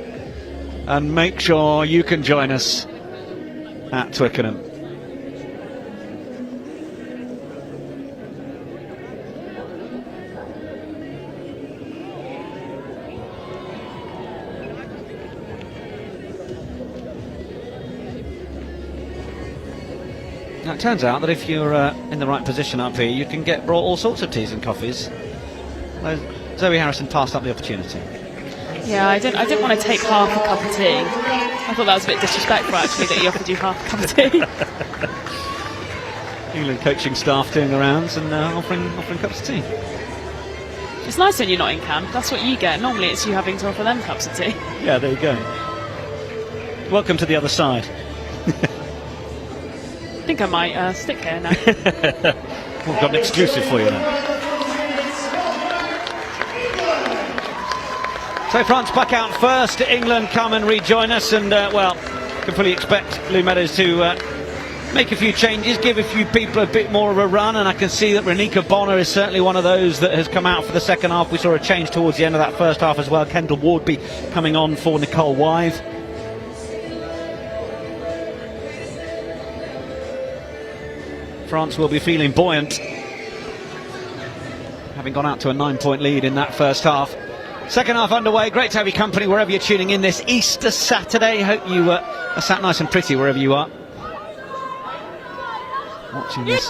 and make sure you can join us at Twickenham. Now, it turns out that if you're in the right position up here, you can get brought all sorts of teas and coffees. Zoe Harrison passed up the opportunity. Yeah, I didn't want to take half a cup of tea. I thought that was a bit disrespectful, actually, that he offered you half a cup of tea. England coaching staff doing the rounds and offering cups of tea. It's nice when you're not in camp. That's what you get. Normally it's you having to offer them cups of tea. Yeah, there you go. Welcome to the other side. I think I might stick here now. We've got an exclusive for you now. So France back out first. England come and rejoin us, and well, can fully expect Lou Meadows to make a few changes, give a few people a bit more of a run, and I can see that Renika Bonner is certainly one of those that has come out for the second half. We saw a change towards the end of that first half as well. Kendall Wardby coming on for Nicole Wythe. France will be feeling buoyant, having gone out to a 9-point lead in that first half. Second half underway. Great to have your company wherever you're tuning in this Easter Saturday. Hope you are sat nice and pretty wherever you are watching this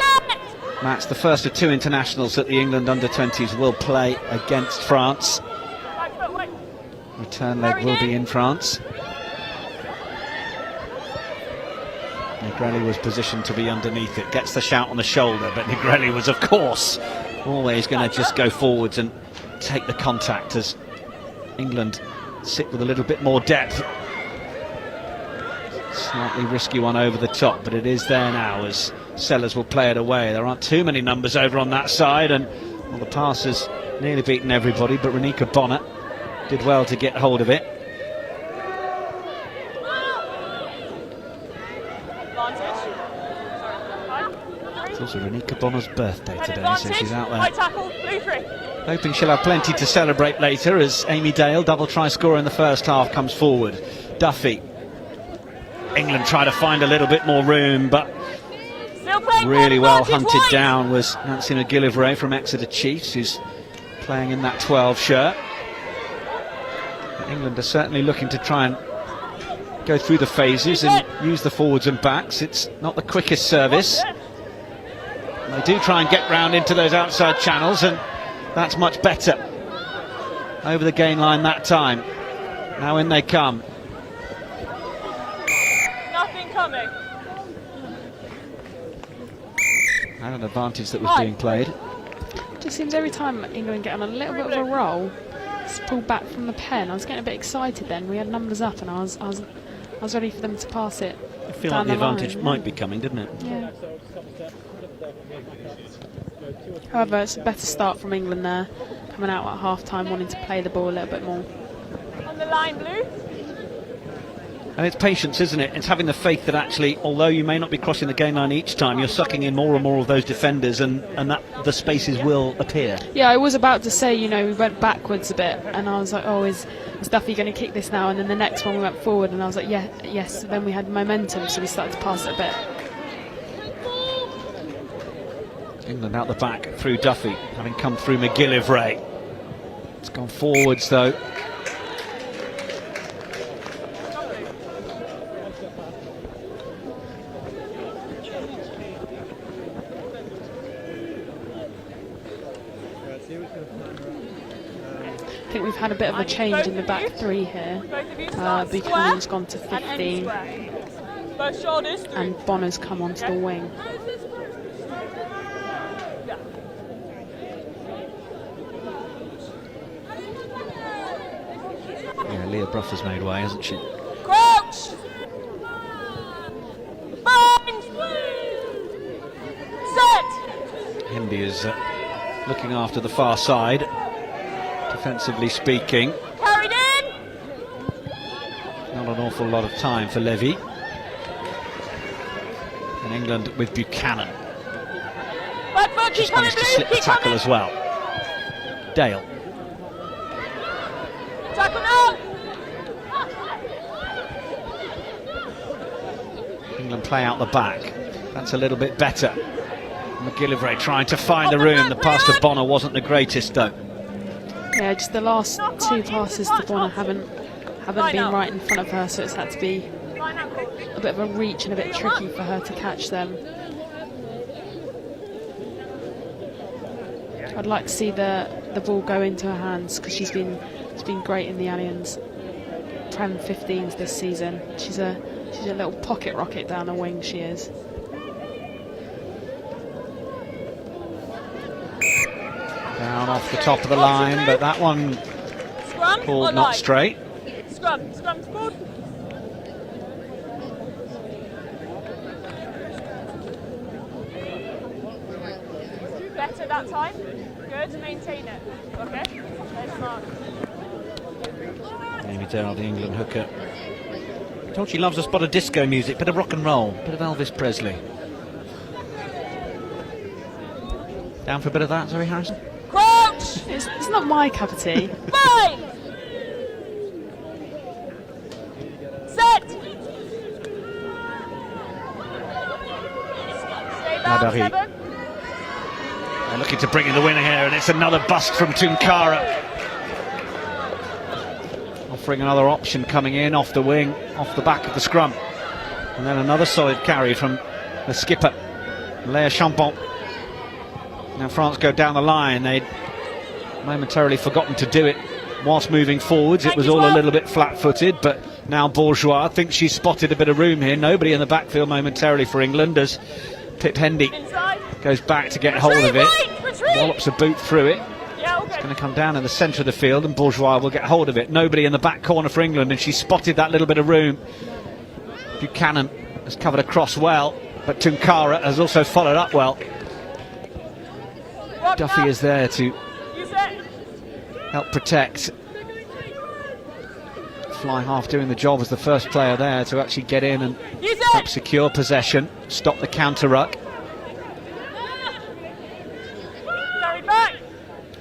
match, the first of 2 internationals that the England under-20s will play against France. Return leg will be in France. Negrelli was positioned to be underneath it, gets the shout on the shoulder, but Negrelli was, of course, always going to just go forwards and take the contact as England sit with a little bit more depth. Slightly risky one over the top, but it is there now as Sellers will play it away. There aren't too many numbers over on that side, and well, the pass has nearly beaten everybody, but Renika Bonner did well to get hold of it. It's also Renika Bonner's birthday today, so she's out there hoping she'll have plenty to celebrate later as Amy Dale, double try scorer in the first half, comes forward. Duffy. England try to find a little bit more room, but really well hunted down was Nancy McGillivray from Exeter Chiefs, who's playing in that 12 shirt. But England are certainly looking to try and go through the phases and use the forwards and backs. It's not the quickest service. They do try and get round into those outside channels, and that's much better. Over the gain line that time. Now in they come. Nothing coming. And an advantage that was being played. Just seems every time England get on a little bit of a roll, it's pulled back from the pen. I was getting a bit excited then. We had numbers up, and I was ready for them to pass it. I feel like the advantage might be coming, didn't it? Yeah. However, it's a better start from England there, coming out at half-time wanting to play the ball a little bit more. On the line, Blue. And it's patience, isn't it? It's having the faith that actually, although you may not be crossing the gain line each time, you're sucking in more and more of those defenders, and that the spaces will appear. Yeah, I was about to say, you know, we went backwards a bit, and I was like, oh, is Duffy going to kick this now? And then the next one we went forward, and I was like, yeah, yes. Then we had momentum, so we started to pass it a bit. England out the back through Duffy, having come through McGillivray. It's gone forwards though. I think we've had a bit of a change in the back three here. Buchanan's gone to 15, and Bonner's come onto the wing. Yeah, Leah Bruff has made way, hasn't she? Crouch! Bind! Set! Hindi is looking after the far side, defensively speaking. Carried in! Not an awful lot of time for Levy. And England with Buchanan. Just managed to slip the tackle as well. Dale. Tackle now! England play out the back. That's a little bit better. McGillivray trying to find the room. The pass to Bonner wasn't the greatest though. Yeah, just the last two passes to Bonner haven't been right in front of her, so it's had to be a bit of a reach and a bit tricky for her to catch them. I'd like to see the ball go into her hands, because she's been been great in the Allianz Prem 15s this season. She's a little pocket rocket down the wing, she is. Down off the top of the line, but that one pulled not straight. Scrum called. Better that time. Good, maintain it. Okay. There's Mark. Amy Dale, the England hooker. Told she loves a spot of disco music, bit of rock and roll, bit of Elvis Presley. Down for a bit of that, Zoe Harrison? Crouch! It's not my cup of tea. 5! Set! Stay down, Ladari. 7. They're looking to bring in the winner here, and it's another bust from Tunkara. Offering another option coming in off the wing, off the back of the scrum. And then another solid carry from the skipper, Léa Champon. Now France go down the line. They'd momentarily forgotten to do it whilst moving forwards. It was all a little bit flat-footed, but now Bourgeois thinks she's spotted a bit of room here. Nobody in the backfield momentarily for England as Pip Hendy goes back to get hold of it. Wallops a boot through it. It's going to come down in the centre of the field, and Bourgeois will get hold of it. Nobody in the back corner for England, and she spotted that little bit of room. Buchanan has covered across well, but Tunkara has also followed up well. Duffy is there to help protect. Fly half doing the job as the first player there to actually get in and help secure possession, stop the counter ruck.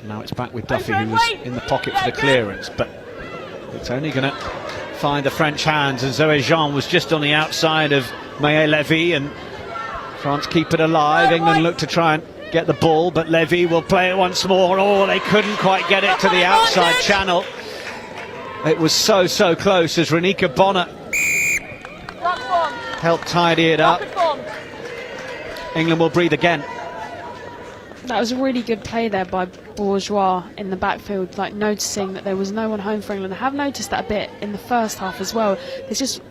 Now it's back with Duffy, who was in the pocket for the clearance, but it's only going to find the French hands, and Zoe Jean was just on the outside of Maë Levy, and France keep it alive. England look to try and get the ball, but Levy will play it once more. Oh, they couldn't quite get it to the outside channel. It was so close as Renika Bonner helped tidy it up. England will breathe again. That was a really good play there by Bourgeois in the backfield, like noticing that there was no one home for England. I have noticed that a bit in the first half as well. There's just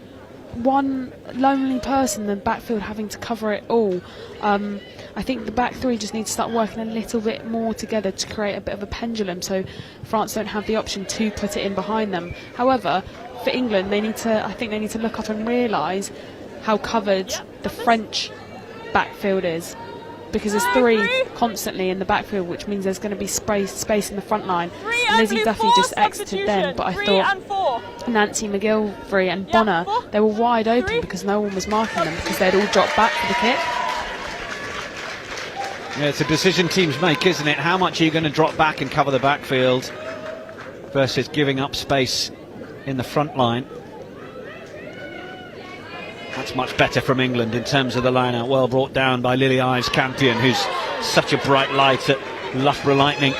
one lonely person in the backfield having to cover it all. I think the back three just need to start working a little bit more together to create a bit of a pendulum, so France don't have the option to put it in behind them. However, for England, I think they need to look up and realise how covered the French backfield is, because there's three constantly in the backfield, which means there's going to be space in the front line. Lizzie Duffy just exited then, but I thought Nancy McGilvery and Bonner, they were wide open because no one was marking them, because they'd all dropped back for the kick. Yeah, it's a decision teams make, isn't it? How much are you going to drop back and cover the backfield versus giving up space in the front line? That's much better from England in terms of the line-out. Well brought down by Lily Ives Campion, who's such a bright light at Loughborough Lightning.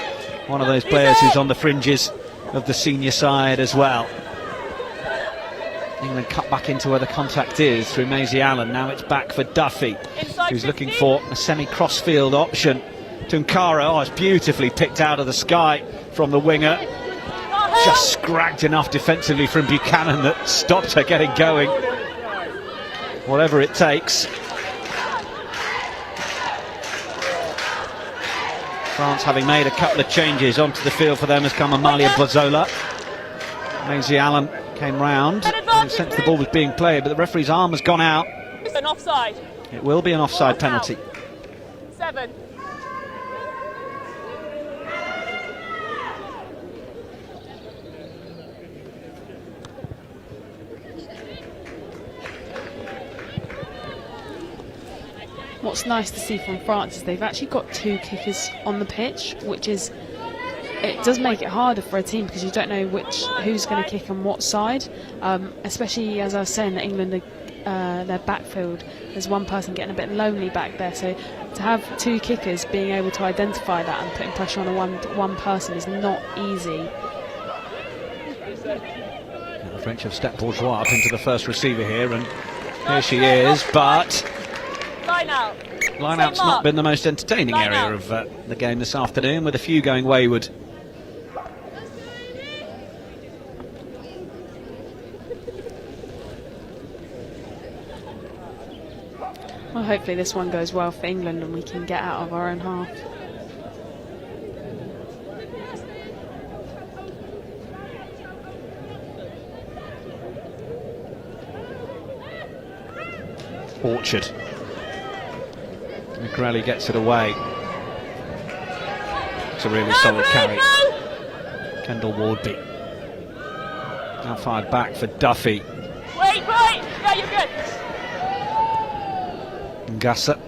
One of those players who's on the fringes of the senior side as well. England cut back into where the contact is through Maisie Allen. Now it's back for Duffy, who's looking for a semi-crossfield option. Tunkara, it's beautifully picked out of the sky from the winger. Just scragged enough defensively from Buchanan that stopped her getting going. Whatever it takes. France, having made a couple of changes onto the field for them, has come Amalia Bozzola. Maisie Allen came round and sensed the ball was being played, but the referee's arm has gone out. It's an offside. It will be an offside penalty. 7. What's nice to see from France is they've actually got two kickers on the pitch, which is, it does make it harder for a team because you don't know who's going to kick on what side, especially as I was saying that England, their backfield, there's one person getting a bit lonely back there, so to have two kickers being able to identify that and putting pressure on one person is not easy. The French have stepped Bourgeois up into the first receiver here, and here she is, but line-out's not been the most entertaining area of the game this afternoon, with a few going wayward. Well, hopefully this one goes well for England and we can get out of our own half. Orchard. Grelly gets it away. It's a really solid carry. Kendall Wardby. Now fired back for Duffy. Wait, yeah, you're good. Ngassa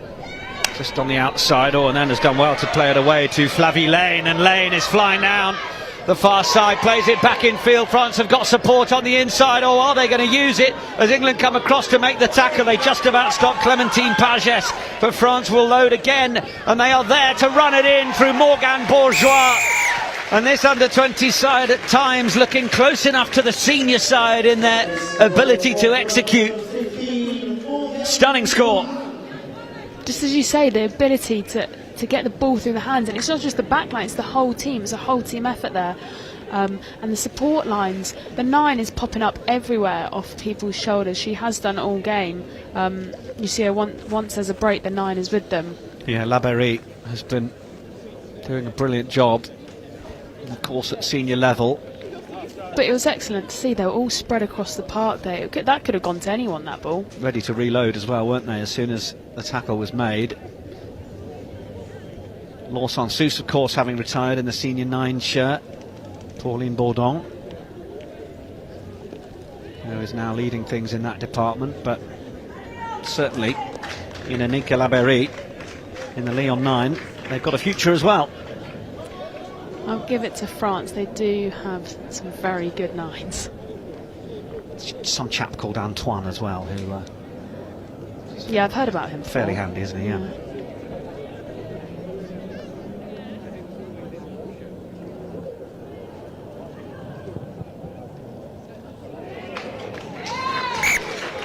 just on the outside. Oh, and then has done well to play it away to Flavie Lane, and Lane is flying down the far side, plays it back in field. France have got support on the inside, or are they going to use it as England come across to make the tackle? They just about stopped Clémentine Pagès, but France will load again, and they are there to run it in through Morgane Bourgeois. And this under-20 side at times looking close enough to the senior side in their ability to execute. Stunning score. Just as you say, the ability to get the ball through the hands, and it's not just the back line, it's the whole team. It's a whole team effort there. And the support lines, the 9 is popping up everywhere off people's shoulders. She has done it all game. You see her once there's a break, the 9 is with them. Yeah, Labéry has been doing a brilliant job, of course, at senior level. But it was excellent to see they were all spread across the park there. That could have gone to anyone, that ball. Ready to reload as well, weren't they, as soon as the tackle was made. Laure Sansus, of course, having retired in the senior 9 shirt. Pauline Bourdon, who is now leading things in that department, but certainly in Anika Labéry in the Lyon 9, they've got a future as well. I'll give it to France. They do have some very good 9s. Some chap called Antoine as well, who yeah, I've heard about him before. Fairly handy, isn't he? Yeah.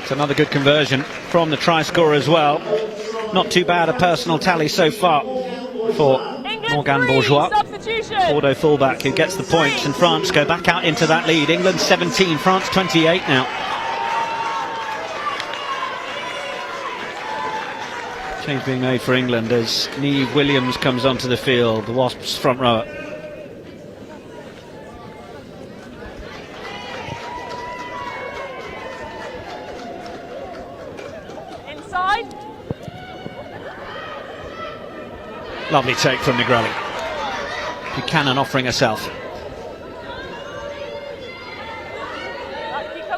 It's another good conversion from the try scorer as well. Not too bad a personal tally so far for Morgane Bourgeois. Bordeaux fullback who gets the points, and France go back out into that lead. England 17, France 28 now. Change being made for England as Niamh Williams comes onto the field, the Wasps front rower. Inside. Lovely take from Negrelli. Buchanan offering herself.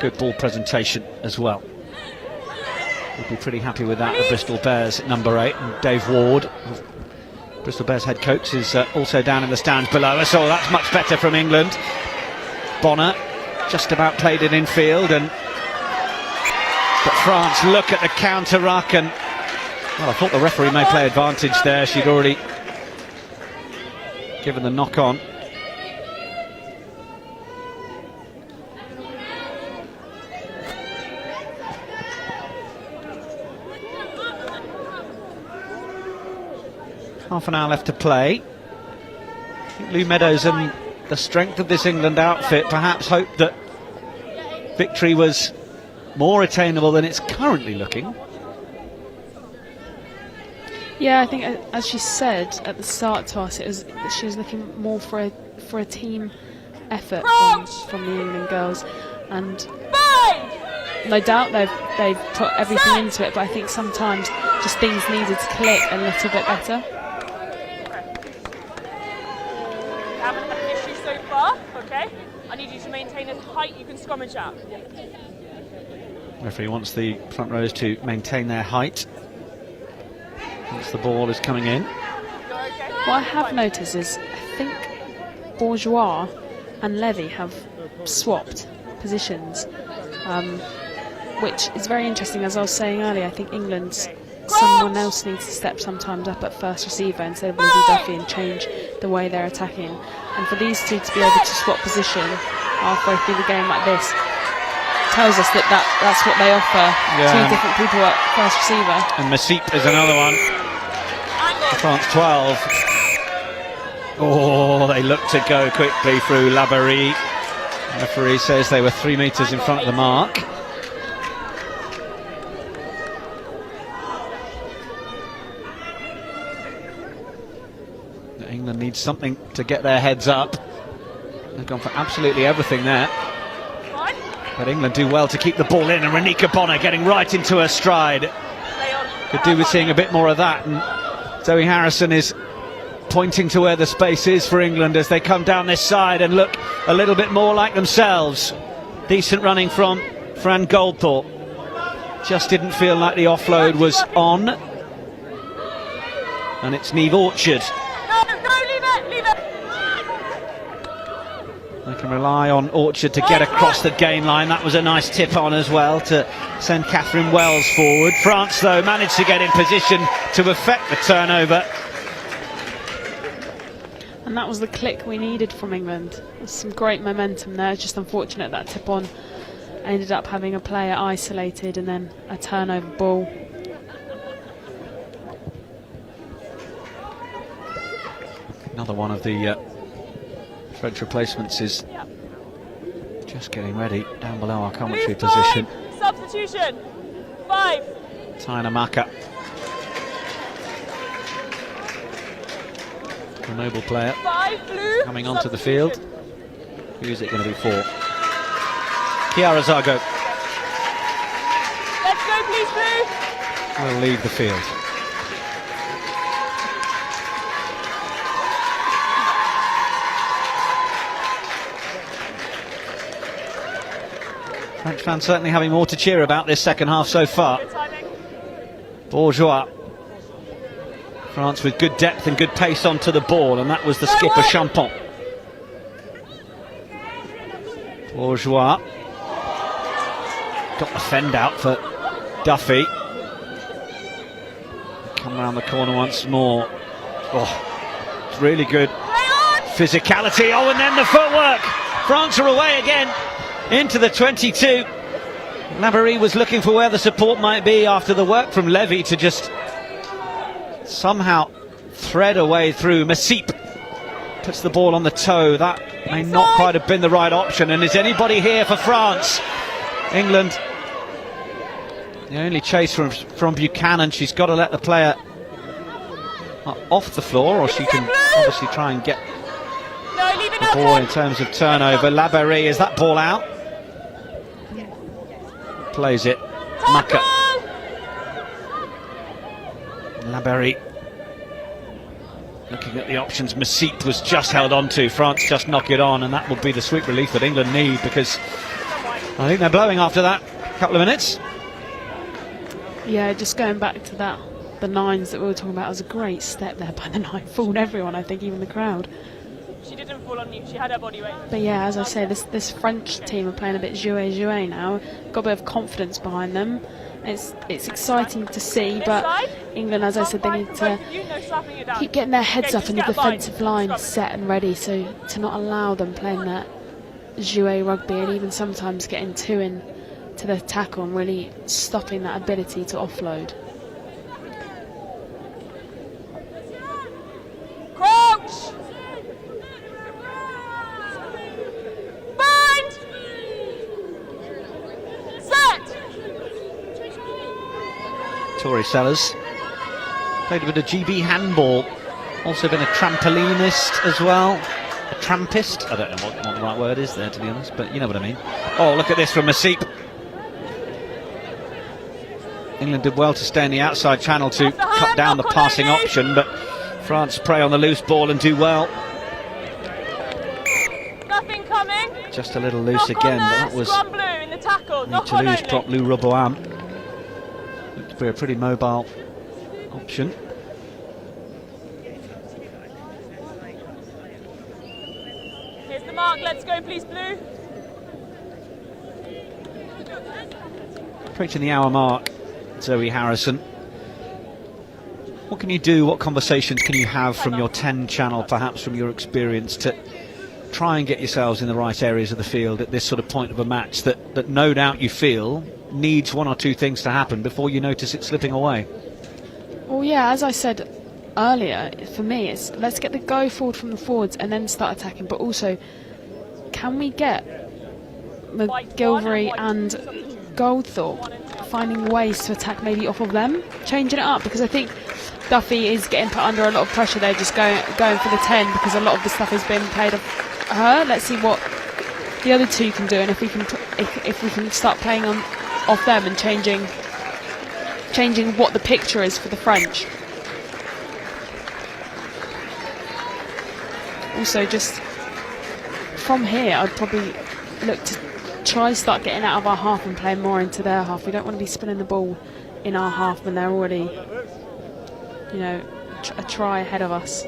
Good ball presentation as well. We'll be pretty happy with that. The Bristol Bears at number 8, and Dave Ward, Bristol Bears head coach, is also down in the stands below us. So that's much better from England. Bonner just about played it in field, but France look at the counter ruck, and well, I thought the referee may play advantage there. She'd already given the knock on. Half an hour left to play. I think Lou Meadows and the strength of this England outfit perhaps hoped that victory was more attainable than it's currently looking. Yeah, I think as she said at the start to us, it was that she was looking more for a team effort from the England girls, and no doubt they've put everything into it. But I think sometimes just things needed to click a little bit better. Haven't had an issue so far. Okay, I need you to maintain as height you can scrummage at. Referee wants the front rows to maintain their height once the ball is coming in. What I have noticed is I think Bourgeois and Levy have swapped positions, which is very interesting. As I was saying earlier, I think someone else needs to step sometimes up at first receiver instead of Lizzie Duffy and change the way they're attacking. And for these two to be able to swap position halfway through the game like this tells us that's what they offer. Yeah. Two different people at first receiver. And Masip is another one. France 12. Oh, they look to go quickly through Labéry. The referee says they were 3 metres in front of the mark. England needs something to get their heads up. They've gone for absolutely everything there. But England do well to keep the ball in, and Renika Bonner getting right into her stride. Could do with seeing a bit more of that, and Zoe Harrison is pointing to where the space is for England as they come down this side and look a little bit more like themselves. Decent running from Fran Goldthorpe. Just didn't feel like the offload was on. And it's Niamh Orchard. They can rely on Orchard to get across the gain line. That was a nice tip on as well to send Catherine Wells forward. France, though, managed to get in position to effect the turnover. And that was the click we needed from England. There's some great momentum there. Just unfortunate that tip on ended up having a player isolated and then a turnover ball. Another one of the French replacements is just getting ready down below our commentary position. Substitution. 5. Taina Maka, the Noble player, 5 blue. coming onto the field. Who is it going to be for? Chiara Zago Let's go, please, blue. will leave the field. French fans certainly having more to cheer about this second half so far. Bourgeois. France with good depth and good pace onto the ball, and that was the skipper Champon. Bourgeois got the fend out for Duffy. Come around the corner once more. Oh, it's really good physicality. Oh, and then the footwork. France are away again into the 22. Laborie was looking for where the support might be after the work from Levy to just somehow thread a way through. Masip puts the ball on the toe. That may not quite have been the right option. And is anybody here for France? England, the only chase from Buchanan. She's got to let the player off the floor, or she can obviously try and get the ball in terms of turnover. Laborie, is that ball out? Plays it. Maka. Laborie looking at the options. Masip was just held on to. France just knock it on, and that will be the sweet relief that England need, because I think they're blowing after that couple of minutes. Yeah, just going back to that, the nines that we were talking about, was a great step there by the nine. Fooled everyone, I think, even the crowd. She didn't fall on you, she had her body weight. But yeah, as I say, this French team are playing a bit jouet now. Got a bit of confidence behind them. It's exciting to see, but England, as I said, they need to keep getting their heads up and the defensive line set and ready, so to not allow them playing that jouet rugby, and even sometimes getting two in to the tackle and really stopping that ability to offload. Crouch! Bind! Set! Tori Sellers played a bit of GB handball, also been a trampolinist as well. A trampist? I don't know what the right word is there, to be honest, but you know what I mean. Oh, look at this from Masip. England did well to stay in the outside channel to cut down the passing option, but France prey on the loose ball and do well. Nothing coming. Just a little loose again, but that was in the tackle. Toulouse dropped Lou Roboam. Looked to be a pretty mobile option. Here's the mark, let's go please, blue. Approaching the hour mark, Zoe Harrison. What can you do, what conversations can you have from your 10 channel, perhaps from your experience, to try and get yourselves in the right areas of the field at this sort of point of a match that no doubt you feel needs one or two things to happen before you notice it slipping away? Well, yeah, as I said earlier, for me, it's let's get the go forward from the forwards and then start attacking, but also, can we get McGilvery and Goldthorpe finding ways to attack maybe off of them, changing it up, because I think Duffy is getting put under a lot of pressure there, just going for the 10, because a lot of the stuff has been played off her. Let's see what the other two can do, and if we can start playing off them and changing what the picture is for the French. Also, just from here, I'd probably look to try start getting out of our half and playing more into their half. We don't want to be spinning the ball in our half when they're already, you know, a try ahead of us.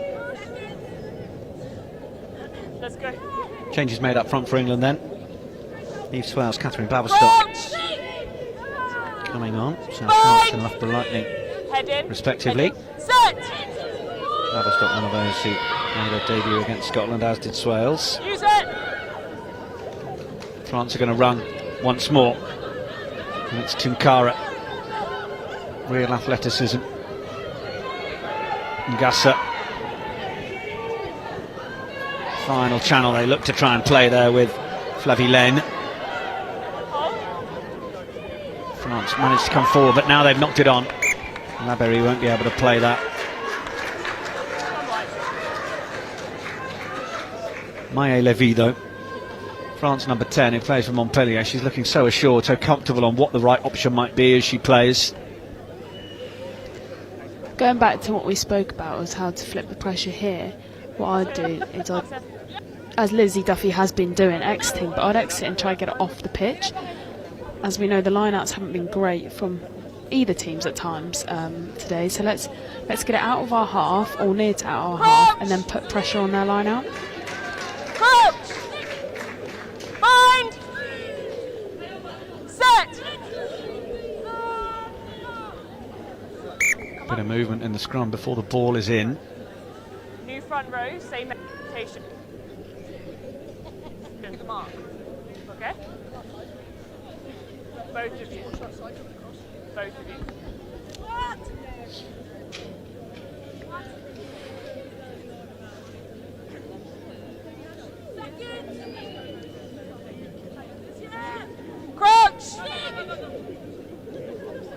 Let's go. Changes made up front for England then. Eve Swales, Catherine Baverstock coming on. South Sharks and Loughborough Lightning Head in. respectively. Head in. Set. Baverstock, one of those who made her debut against Scotland, as did Swales. Use it. France are going to run once more. And it's Tunkara. Real athleticism. Ngassa. Final channel they look to try and play there with Flavie-Laine. France managed to come forward, but now they've knocked it on. Laberry won't be able to play that. Maë Lévy, though, France number 10, who plays for Montpellier, she's looking so assured, so comfortable on what the right option might be as she plays. Going back to what we spoke about, was how to flip the pressure here. What I'd do is, as Lizzie Duffy has been doing, exiting, but I'd exit and try and get it off the pitch. As we know, the lineouts haven't been great from either teams at times today, so let's get it out of our half, or near to our half, and then put pressure on their lineout. Crouch. Bind. Set. Bit of movement in the scrum before the ball is in. New front row, same expectation. The mark. Okay? Both of you. Both of you. Crouch!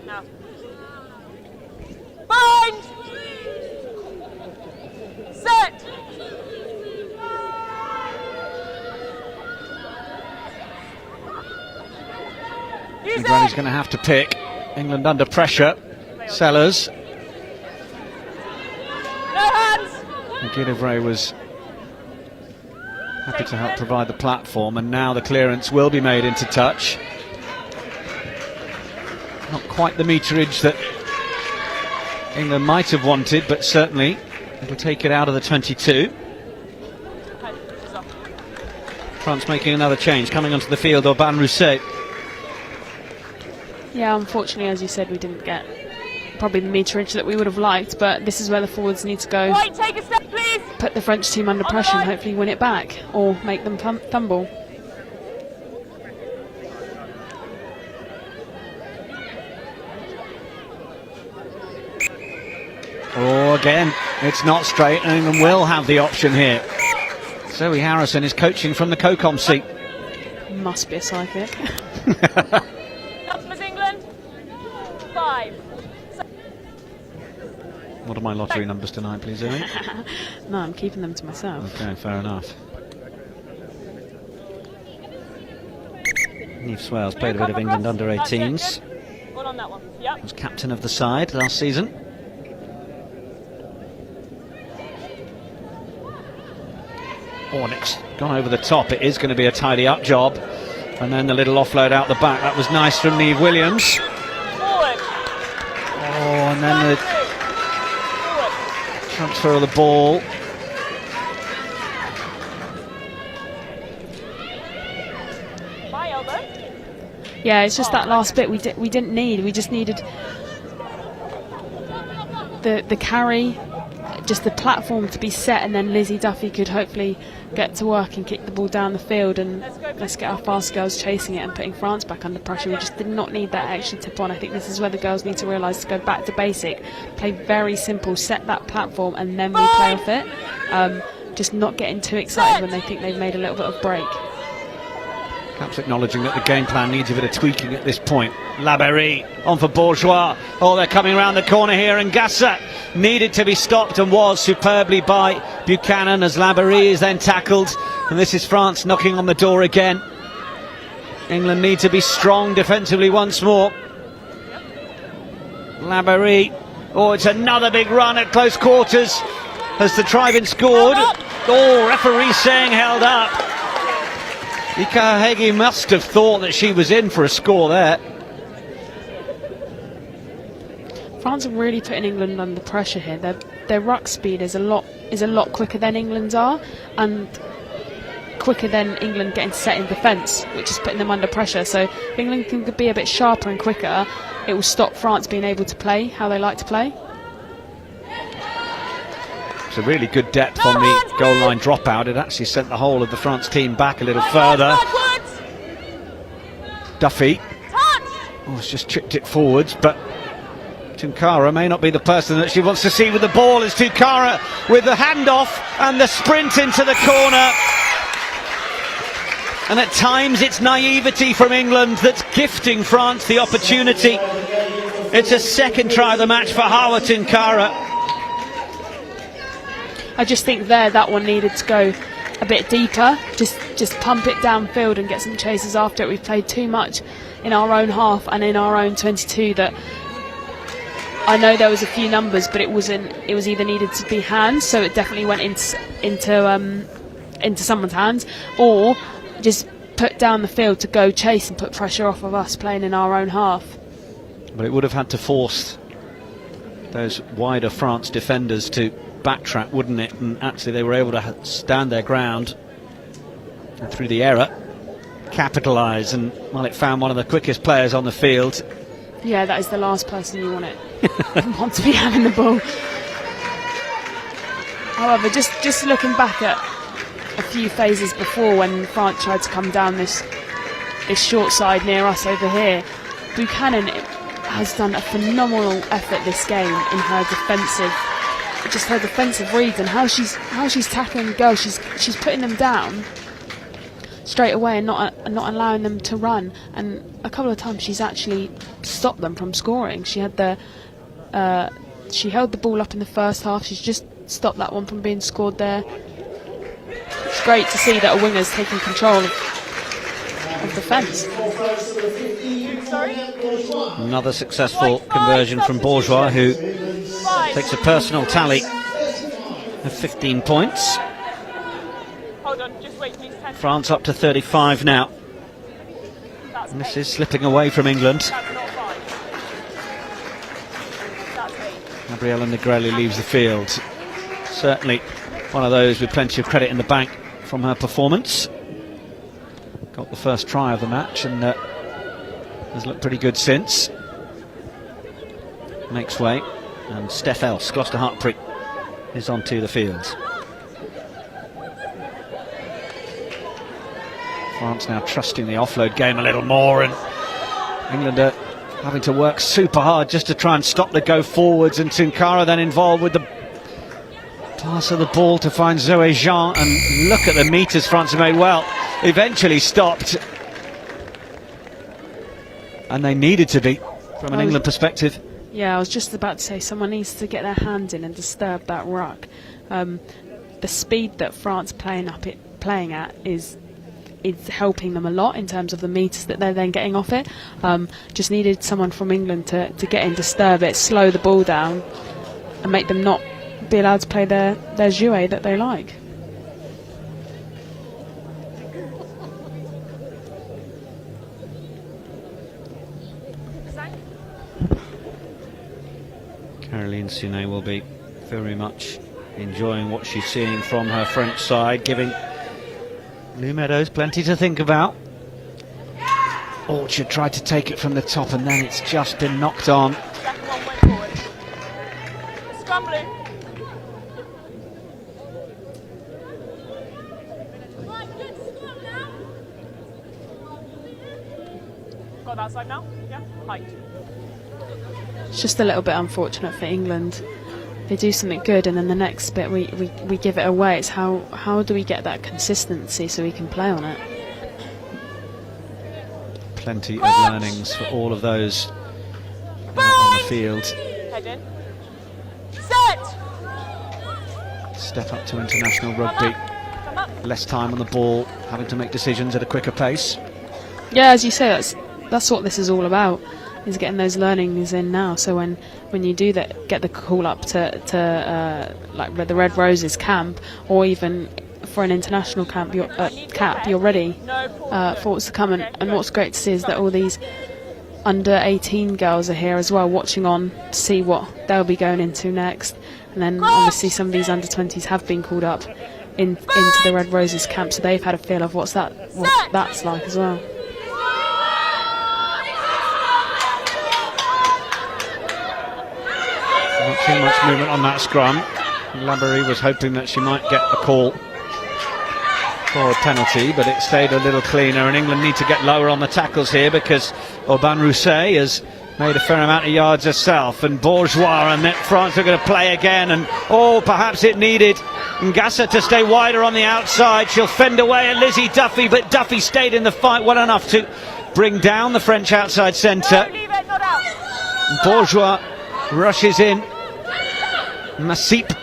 Now. Bind! Set! Granny's going to have to pick. England under pressure. Sellers. No hands! Guilivray was happy to help provide the platform, and now the clearance will be made into touch. Not quite the meterage that England might have wanted, but certainly it'll take it out of the 22. France making another change, coming onto the field, Orban Rousset. Yeah, unfortunately, as you said, we didn't get probably the meterage that we would have liked, but this is where the forwards need to go. Right, take a step, please. Put the French team under pressure and hopefully win it back, or make them fumble. Oh, again, it's not straight, and England will have the option here. Zoe Harrison is coaching from the COCOM seat. Must be a psychic. Customers England. 5. What are my lottery numbers tonight, please, Zoe? No, I'm keeping them to myself. Okay, fair enough. Eve Swales played a bit of England under 18s. One on that one. Yep. Was captain of the side last season. Oh, and it's gone over the top. It is going to be a tidy up job. And then the little offload out the back. That was nice from Niamh Williams. Forward. Oh, and then the transfer of the ball. My elbow. Yeah, it's just that last bit we didn't need. We just needed the carry, just the platform to be set, and then Lizzie Duffy could hopefully get to work and kick the ball down the field, and let's get our fast girls chasing it and putting France back under pressure. We just did not need that extra tip on. I think this is where the girls need to realise to go back to basic, play very simple, set that platform, and then we play off it. Just not getting too excited when they think they've made a little bit of break. Perhaps acknowledging that the game plan needs a bit of tweaking at this point. Labéry on for Bourgeois. Oh, they're coming around the corner here, and Gassa needed to be stopped and was superbly by Buchanan as Labéry is then tackled. And this is France knocking on the door again. England need to be strong defensively once more. Labéry. Oh, it's another big run at close quarters. Has the try-in scored? Oh, referee saying held up. Ikahegi must have thought that she was in for a score there. France are really putting England under pressure here. Their ruck speed is a lot quicker than England's are, and quicker than England getting set in defence, which is putting them under pressure. So if England can be a bit sharper and quicker, it will stop France being able to play how they like to play. It's a really good depth on the goal line dropout. It actually sent the whole of the France team back a little further. Duffy. Oh, it's just chipped it forwards, but Tunkara may not be the person that she wants to see with the ball. It's Tunkara with the handoff and the sprint into the corner. And at times it's naivety from England that's gifting France the opportunity. It's a second try of the match for Hawa Tunkara. I just think that one needed to go a bit deeper. Just pump it downfield and get some chases after it. We've played too much in our own half and in our own 22 that I know there was a few numbers, but it was either needed to be hands, so it definitely went into someone's hands, or just put down the field to go chase and put pressure off of us playing in our own half. But it would have had to force those wider France defenders to backtrack, wouldn't it? And actually they were able to stand their ground, and through the error capitalise, and well, it found one of the quickest players on the field. Yeah, that is the last person you want to be having the ball. However, just looking back at a few phases before when France tried to come down this short side near us over here, Buchanan has done a phenomenal effort this game in her defensive reads and how she's tackling the girls. She's putting them down straight away and not allowing them to run. And a couple of times she's actually stopped them from scoring. She held the ball up in the first half. She's just stopped that one from being scored there. It's great to see that a winger's taking control of defence. Another successful conversion from Bourgeois, who takes a personal tally of 15 points. Hold on, just wait, please. France up to 35 now. And this is slipping away from England. Gabriella Negrelli leaves the field. Certainly one of those with plenty of credit in the bank from her performance. Got the first try of the match and has looked pretty good since. Makes way, and Steph Else, Gloucester Hartpury, is onto the field. France now trusting the offload game a little more, and England are having to work super hard just to try and stop the go forwards, and Tunkara then involved with the pass of the ball to find Zoe Jean, and look at the meters France have made. Well, eventually stopped, and they needed to be from an England perspective. Yeah, I was just about to say someone needs to get their hands in and disturb that ruck. The speed that France playing at is helping them a lot in terms of the meters that they're then getting off it. Just needed someone from England to get in, disturb it, slow the ball down, and make them not be allowed to play their jouet that they like. Caroline Sinet will be very much enjoying what she's seeing from her French side, giving Lou Meadows plenty to think about. Orchard tried to take it from the top, and then it's just been knocked on. Second one went forward. Scrambling. Got that side now? Yeah? Height. It's just a little bit unfortunate for England. They do something good and then the next bit we give it away. It's how do we get that consistency so we can play on it? Plenty of learnings for all of those on the field. Head in. Set! Step up to international rugby. Come up. Less time on the ball, having to make decisions at a quicker pace. Yeah, as you say, that's what this is all about, is getting those learnings in now. So when you do that, get the call up to like the Red Roses camp, or even for an international camp, you're ready for what's to come. And what's great to see is that all these under 18 girls are here as well, watching on to see what they'll be going into next. And then obviously some of these under 20s have been called up into the Red Roses camp, so they've had a feel of what that's like as well. Not too much movement on that scrum. Laborie was hoping that she might get a call for a penalty, but it stayed a little cleaner, and England need to get lower on the tackles here because Aubin Rousset has made a fair amount of yards herself, and Bourgeois, and then France are going to play again, and perhaps it needed Ngassa to stay wider on the outside. She'll fend away at Lizzie Duffy, but Duffy stayed in the fight well enough to bring down the French outside centre. Bourgeois rushes in. Masip.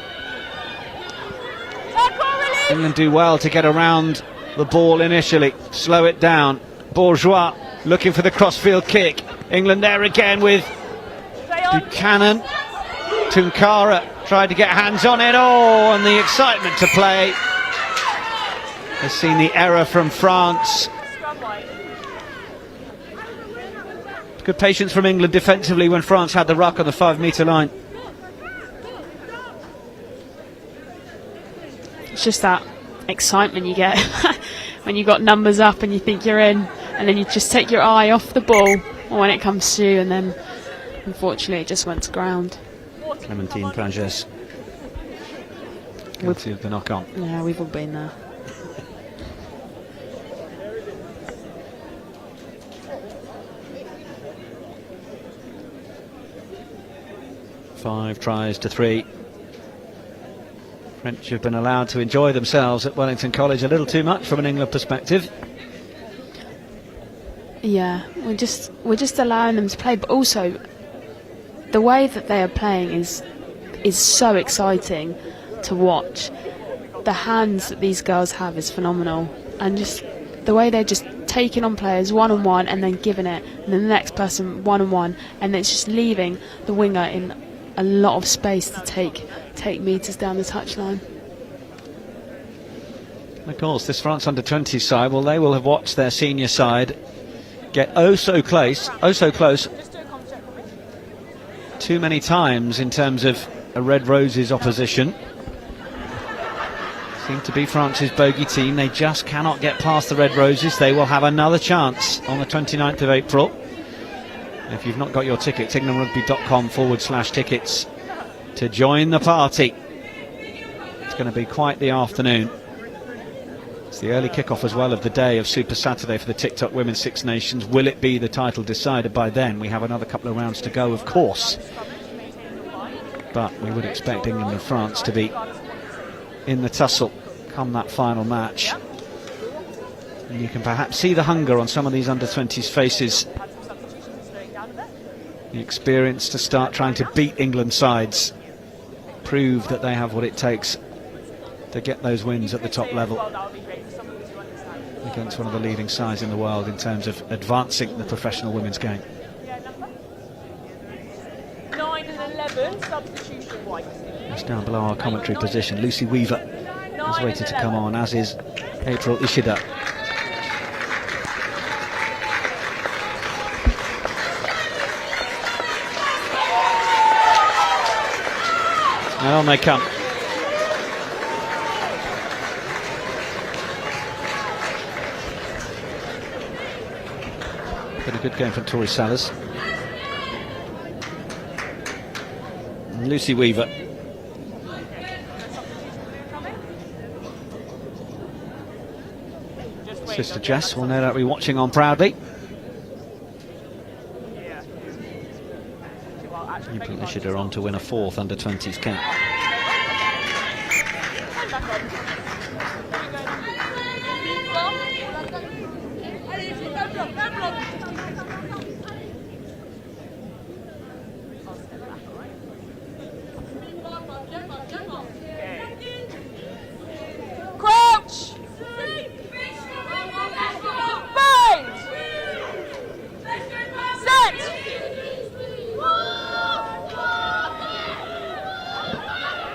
England do well to get around the ball initially, slow it down. Bourgeois looking for the crossfield kick. England there again with Buchanan. Tunkara tried to get hands on it. And the excitement to play has seen the error from France. Good patience from England defensively when France had the ruck on the 5-metre line. It's just that excitement you get when you got numbers up and you think you're in, and then you just take your eye off the ball when it comes to you, and then unfortunately it just went to ground. Clementine Pagès guilty of the knock-on. Yeah, we've all been there. Five tries to 3. French have been allowed to enjoy themselves at Wellington College a little too much from an England perspective. Yeah, we're just allowing them to play, but also the way that they are playing is so exciting to watch. The hands that these girls have is phenomenal, and just the way they're just taking on players one-on-one and then giving it, and then the next person one-on-one, and it's just leaving the winger in a lot of space to take metres down the touchline. Of course, this France under-20 side, well, they will have watched their senior side get so close too many times in terms of a Red Roses opposition. Seem to be France's bogey team. They just cannot get past the Red Roses. They will have another chance on the 29th of April. If you've not got your tickets, englandrugby.com/tickets to join the party. It's going to be quite the afternoon. It's the early kickoff as well of the day of Super Saturday for the TikTok Women's Six Nations. Will it be the title decided by then? We have another couple of rounds to go, of course. But we would expect England and France to be in the tussle come that final match. And you can perhaps see the hunger on some of these under-20s faces. The experience to start trying to beat England sides, prove that they have what it takes to get those wins at the top level against one of the leading sides in the world in terms of advancing the professional women's game. 9 and 11, substitution white. Just down below our commentary position, Lucy Weaver has waited to come on, as is April Ishida. And on they come. Been a good game from Tori Salas. And Lucy Weaver. Sister Jess will no doubt be watching on proudly. You put Ishida on to win a 4th under-20s camp.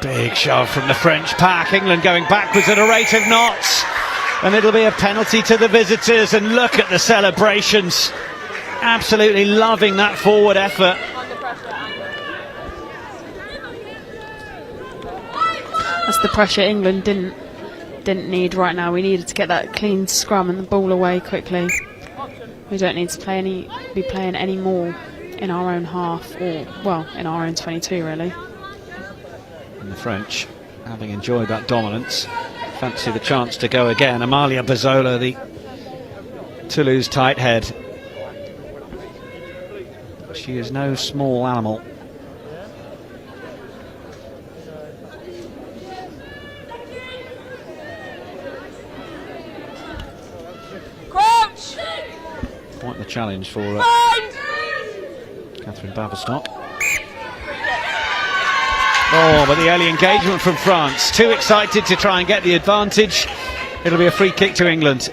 Big shove from the French pack. England going backwards at a rate of knots. And it'll be a penalty to the visitors. And look at the celebrations. Absolutely loving that forward effort. That's the pressure England didn't need right now. We needed to get that clean scrum and the ball away quickly. We don't need to be playing any more in our own half, or well, in our own 22 really. And the French, having enjoyed that dominance, fancy the chance to go again. Amalia Bazzola, the Toulouse tight head. She is no small animal. Crouch! Quite the challenge for Catherine Baverstock. Oh, but the early engagement from France. Too excited to try and get the advantage. It'll be a free kick to England.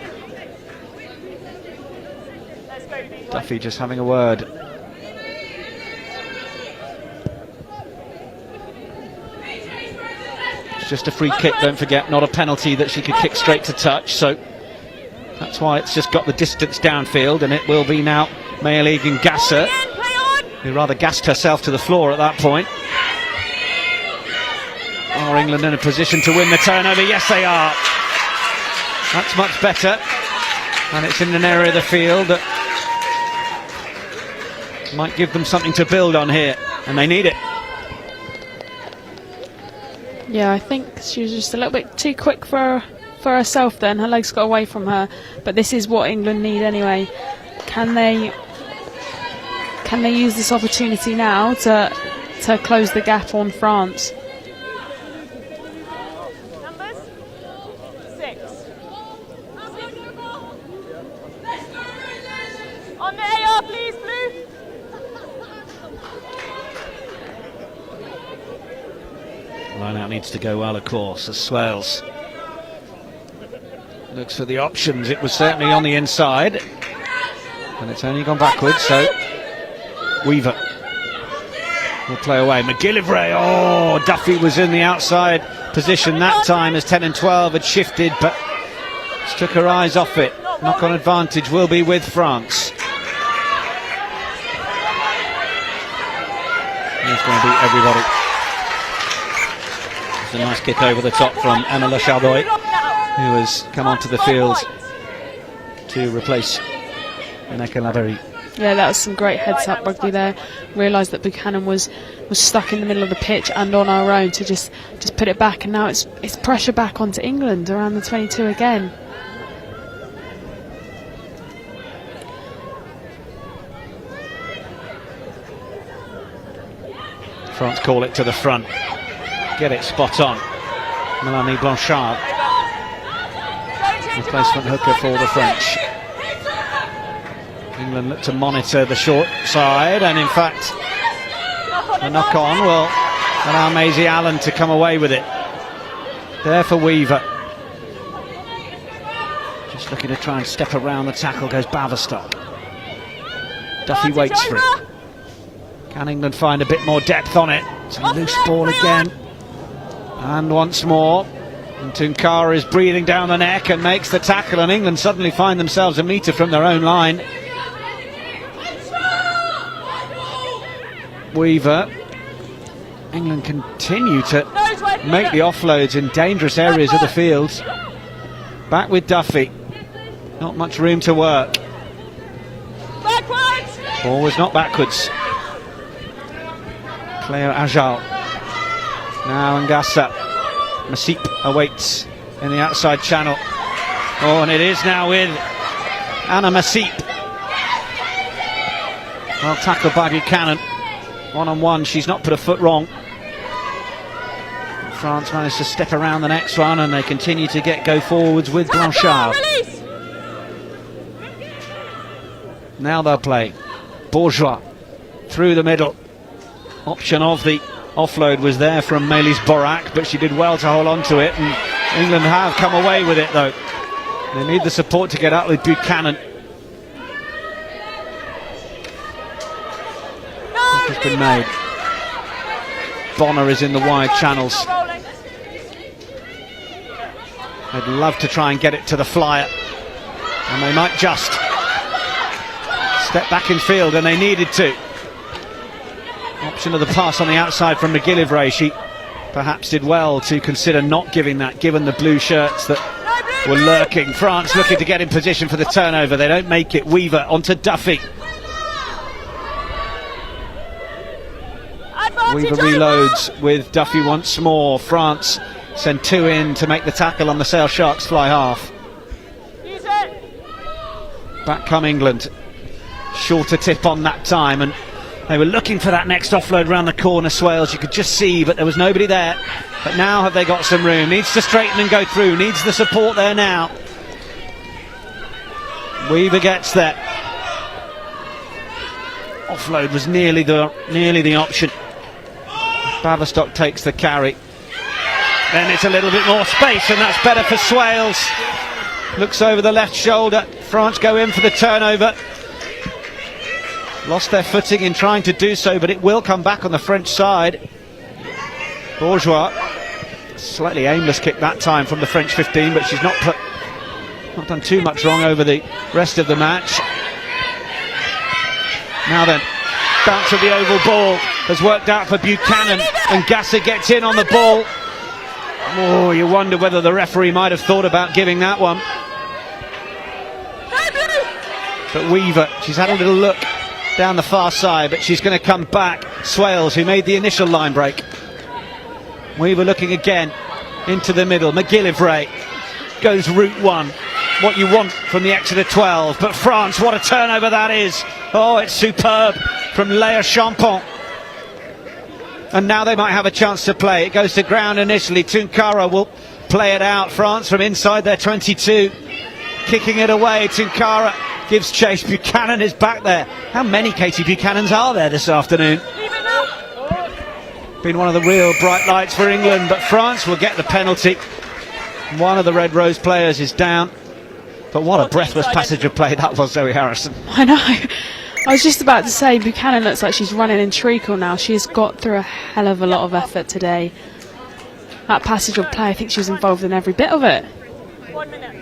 Duffy just having a word. It's just a free kick, don't forget, not a penalty that she could kick straight to touch, so that's why it's just got the distance downfield, and it will be now Mayaligan Gasser, who rather gassed herself to the floor at that point. Are England in a position to win the turnover? Yes, they are. That's much better. And it's in an area of the field that might give them something to build on here, and they need it. Yeah, I think she was just a little bit too quick for herself then. Her legs got away from her, but this is what England need anyway. Can they use this opportunity now to close the gap on France? Numbers? 6. On the AR, please, Blue. Line out needs to go well, of course, as Swales looks for the options. It was certainly on the inside, and it's only gone backwards, so Weaver will play away. McGillivray, oh, Duffy was in the outside position that time as 10 and 12 had shifted, but just took her eyes off it. Knock-on advantage will be with France. He's going to beat everybody. It's a nice kick over the top from Emma Le Chardoy, who has come onto the field to replace Neka Lavery. Yeah, that was some great heads-up rugby there. Realised that Buchanan was stuck in the middle of the pitch and on our own to just put it back, and now it's pressure back onto England around the 22 again. France call it to the front. Get it spot on. Melanie Blanchard, replacement hooker for the French. England look to monitor the short side, and in fact the knock on will allow Maisie Allen to come away with it. There for Weaver. Just looking to try and step around the tackle goes Baverstock. Duffy waits for it. Can England find a bit more depth on it? It's a loose ball again. And once more, and Tunkara is breathing down the neck and makes the tackle, and England suddenly find themselves a metre from their own line. Weaver. England continue to make the offloads in dangerous areas of the field. Back with Duffy. Not much room to work. Ball was not backwards. Cleo Ajal. Now Ngasa. Masip awaits in the outside channel. Oh, and it is now with Anna Masip. Well tackled by Buchanan. One-on-one, she's not put a foot wrong. France managed to step around the next one, and they continue to go forwards with Blanchard. Now they'll play. Bourgeois through the middle. Option of the offload was there from Melis Borak, but she did well to hold on to it, and England have come away with it though. They need the support to get out with Buchanan. Has been made. Bonner is in the wide channels. They'd love to try and get it to the flyer, and they might just step back in field, and they needed to. Option of the pass on the outside from McGillivray. She perhaps did well to consider not giving that, given the blue shirts that were lurking. France looking to get in position for the turnover. They don't make it. Weaver onto Duffy. Weaver reloads with Duffy once more. France send 2 in to make the tackle on the Sale Sharks fly half. Back come England. Shorter tip on that time, and they were looking for that next offload around the corner, Swales. You could just see, but there was nobody there. But now have they got some room? Needs to straighten and go through. Needs the support there now. Weaver gets there. Offload was nearly the option. Baverstock takes the carry. Then it's a little bit more space, and that's better for Swales. Looks over the left shoulder. France go in for the turnover. Lost their footing in trying to do so, but it will come back on the French side. Bourgeois, slightly aimless kick that time from the French 15, but she's not done too much wrong over the rest of the match. Now then, bounce of the oval ball has worked out for Buchanan, and Gasser gets in on the ball. Oh, you wonder whether the referee might have thought about giving that one. But Weaver, she's had a little look down the far side, but she's going to come back. Swales, who made the initial line break. Weaver looking again into the middle. McGillivray goes route 1. What you want from the Exeter 12. But France, what a turnover that is. Oh, it's superb from Léa Champon. And now they might have a chance to play. It goes to ground initially. Tunkara will play it out. France from inside their 22. Kicking it away. Tunkara gives chase. Buchanan is back there. How many Katie Buchanans are there this afternoon? Been one of the real bright lights for England, but France will get the penalty. One of the Red Rose players is down. But what a breathless passage of play that was, Zoe Harrison. I know. I was just about to say, Buchanan looks like she's running in treacle now. She's got through a hell of a lot of effort today. That passage of play, I think she was involved in every bit of it. 1 minute.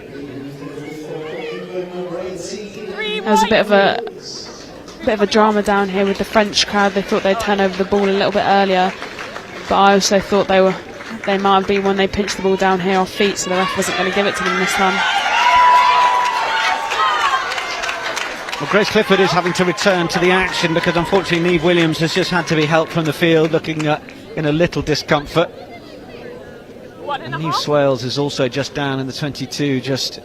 There was a bit of a drama down here with the French crowd. They thought they'd turn over the ball a little bit earlier, but I also thought they might have been when they pinched the ball down here off feet, so the ref wasn't going to give it to them this time. Well, Grace Clifford is having to return to the action because unfortunately Niamh Williams has just had to be helped from the field, looking in a little discomfort. And Niamh Swales is also just down in the 22, just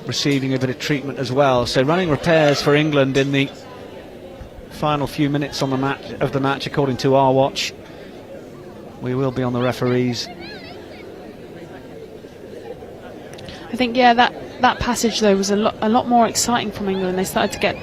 receiving a bit of treatment as well. So running repairs for England in the final few minutes on the match, according to our watch. We will be on the referees. I think, yeah, that passage though was a lot more exciting from England. They started to get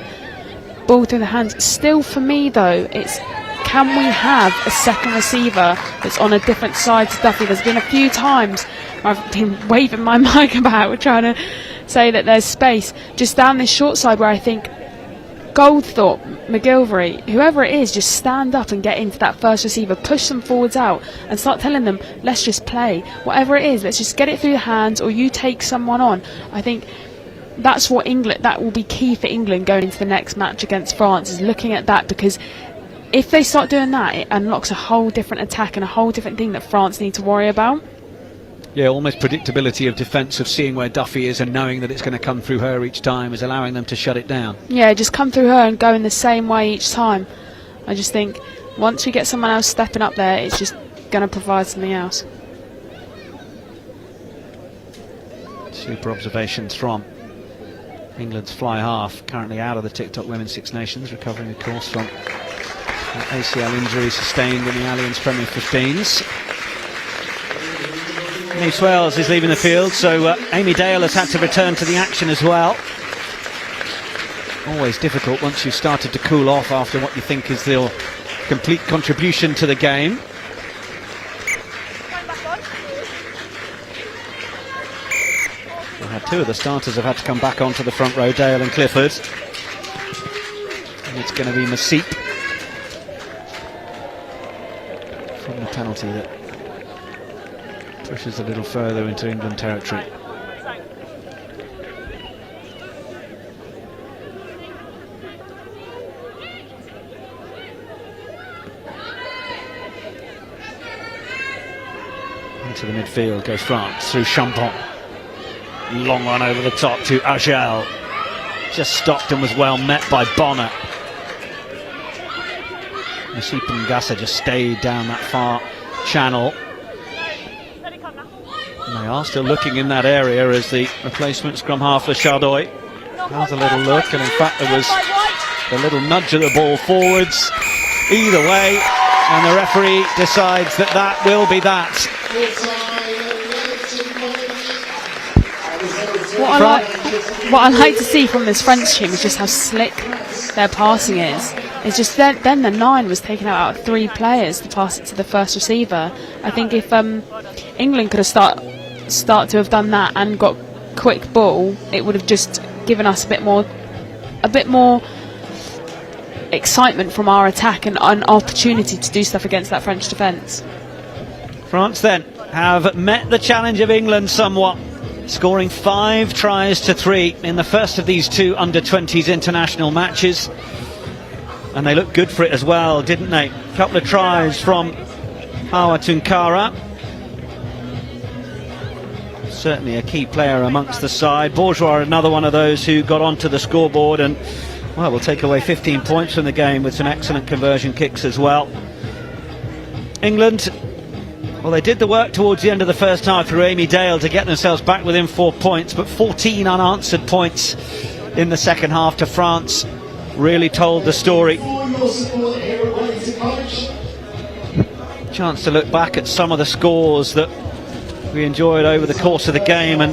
ball through the hands. Still, for me though, it's can we have a second receiver that's on a different side to Duffy? There's been a few times I've been waving my mic about trying to say that there's space just down this short side where I think Goldthorpe, McGillivray, whoever it is, just stand up and get into that first receiver, push them forwards out and start telling them, let's just play. Whatever it is, let's just get it through the hands, or you take someone on. I think that's what that will be key for England going into the next match against France, is looking at that, because if they start doing that, it unlocks a whole different attack and a whole different thing that France need to worry about. Yeah, almost predictability of defence, of seeing where Duffy is and knowing that it's going to come through her each time, is allowing them to shut it down. Yeah, just come through her and go in the same way each time. I just think once we get someone else stepping up there, it's just going to provide something else. Super observations from England's fly half, currently out of the TikTok Women's Six Nations, recovering of course from an ACL injury sustained in the Allianz Premier 15s. Niamh Swales is leaving the field, so Amy Dale has had to return to the action as well. Always difficult once you've started to cool off after what you think is their complete contribution to the game. We had two of the starters have had to come back onto the front row, Dale and Clifford. And it's going to be Masip from the penalty that Pushes a little further into England territory. Into the midfield goes France through Champon. Long run over the top to Agel. Just stopped and was well met by Bonner. Nasip Ngassa just stayed down that far channel. And they are still looking in that area as the replacement scrum half, Chardouille, has a little look, and in fact there was a little nudge of the ball forwards. Either way, and the referee decides that that will be that. What I like to see from this French team is just how slick their passing is. It's just then the 9 was taken out of 3 players to pass it to the first receiver. I think if England could have start to have done that and got quick ball, it would have just given us a bit more excitement from our attack and an opportunity to do stuff against that French defence. France then have met the challenge of England somewhat, scoring 5 tries to 3 in the first of these 2 under-20s international matches. And they looked good for it as well, didn't they? A couple of tries from Hawa Tunkara. Certainly a key player amongst the side. Bourgeois, another one of those who got onto the scoreboard and, well, will take away 15 points from the game with some excellent conversion kicks as well. England, well, they did the work towards the end of the first half through Amy Dale to get themselves back within 4 points, but 14 unanswered points in the second half to France really told the story. Chance to look back at some of the scores that we enjoyed over the course of the game, and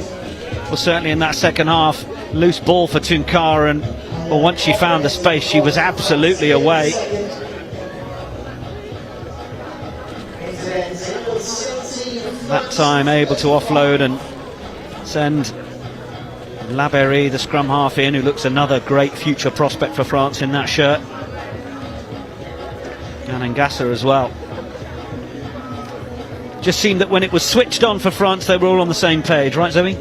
well, certainly in that second half, loose ball for Tunkara, and well, once she found the space, she was absolutely away. That time able to offload and send Laberry, the scrum half, in, who looks another great future prospect for France in that shirt. And Ngassa as well. Just seemed that when it was switched on for France, they were all on the same page, right, Zoe?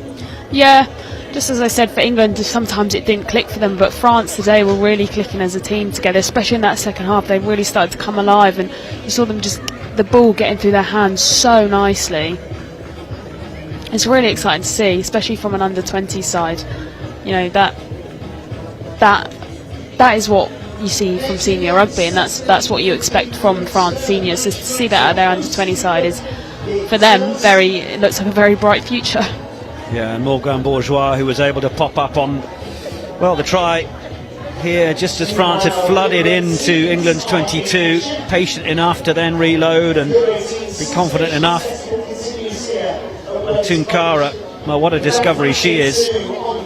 Yeah, just as I said, for England, sometimes it didn't click for them, but France today were really clicking as a team together, especially in that second half. They really started to come alive, and you saw them just, the ball getting through their hands so nicely. It's really exciting to see, especially from an under-20 side. You know, that is what you see from senior rugby, and that's what you expect from France seniors. So to see that at their under-20 side is, for them, it looks like a very bright future. Yeah, and Morgan Bourgeois, who was able to pop up on, well, the try here just as France had flooded into England's 22, patient enough to then reload and be confident enough. And Tunkara, well, what a discovery she is.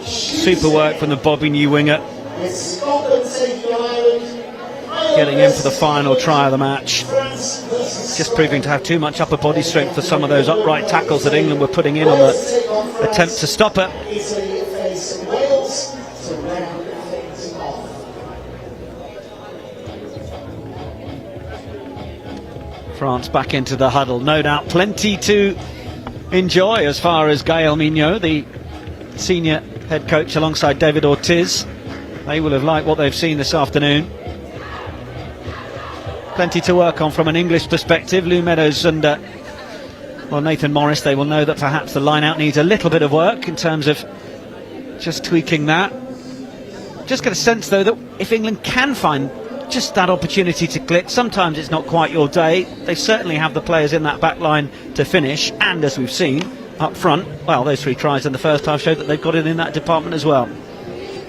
Super work from the Bobby New winger, getting in for the final try of the match. Just proving to have too much upper body strength for some of those upright tackles that England were putting in on the attempt to stop her. France back into the huddle. No doubt plenty to enjoy as far as Gaël Mignot, the senior head coach, alongside David Ortiz. They will have liked what they've seen this afternoon. Plenty to work on from an English perspective. Lou Meadows and Nathan Morris, they will know that perhaps the line-out needs a little bit of work in terms of just tweaking that. Just get a sense, though, that if England can find just that opportunity to click, sometimes it's not quite your day. They certainly have the players in that back line to finish, and as we've seen up front, well, those 3 tries in the first half showed that they've got it in that department as well.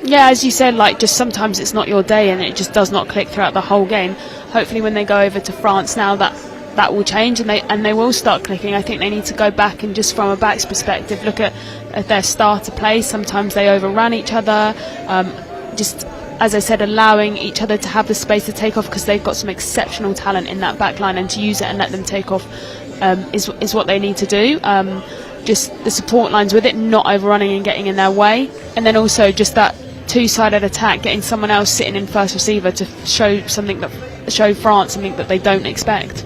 Yeah, as you said, like, just sometimes it's not your day and it just does not click throughout the whole game. Hopefully when they go over to France now, that will change and they will start clicking. I think they need to go back and, just from a back's perspective, look at their starter play. Sometimes they overrun each other, just as I said, allowing each other to have the space to take off, because they've got some exceptional talent in that back line, and to use it and let them take off is what they need to do. Just the support lines with it, not overrunning and getting in their way, and then also just that two-sided attack, getting someone else sitting in first receiver to show France something that they don't expect.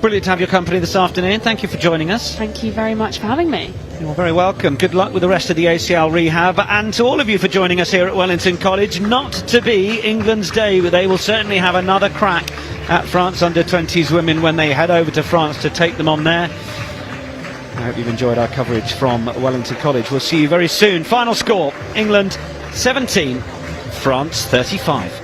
brilliant to have your company this afternoon. Thank you for joining us. Thank you very much for having me. You're very welcome. Good luck with the rest of the ACL rehab, and to all of you for joining us here at Wellington College. Not to be England's day, but they will certainly have another crack at France under-20s women when they head over to France to take them on there. I hope you've enjoyed our coverage from Wellington College. We'll see you very soon. Final score, England 17, France 35.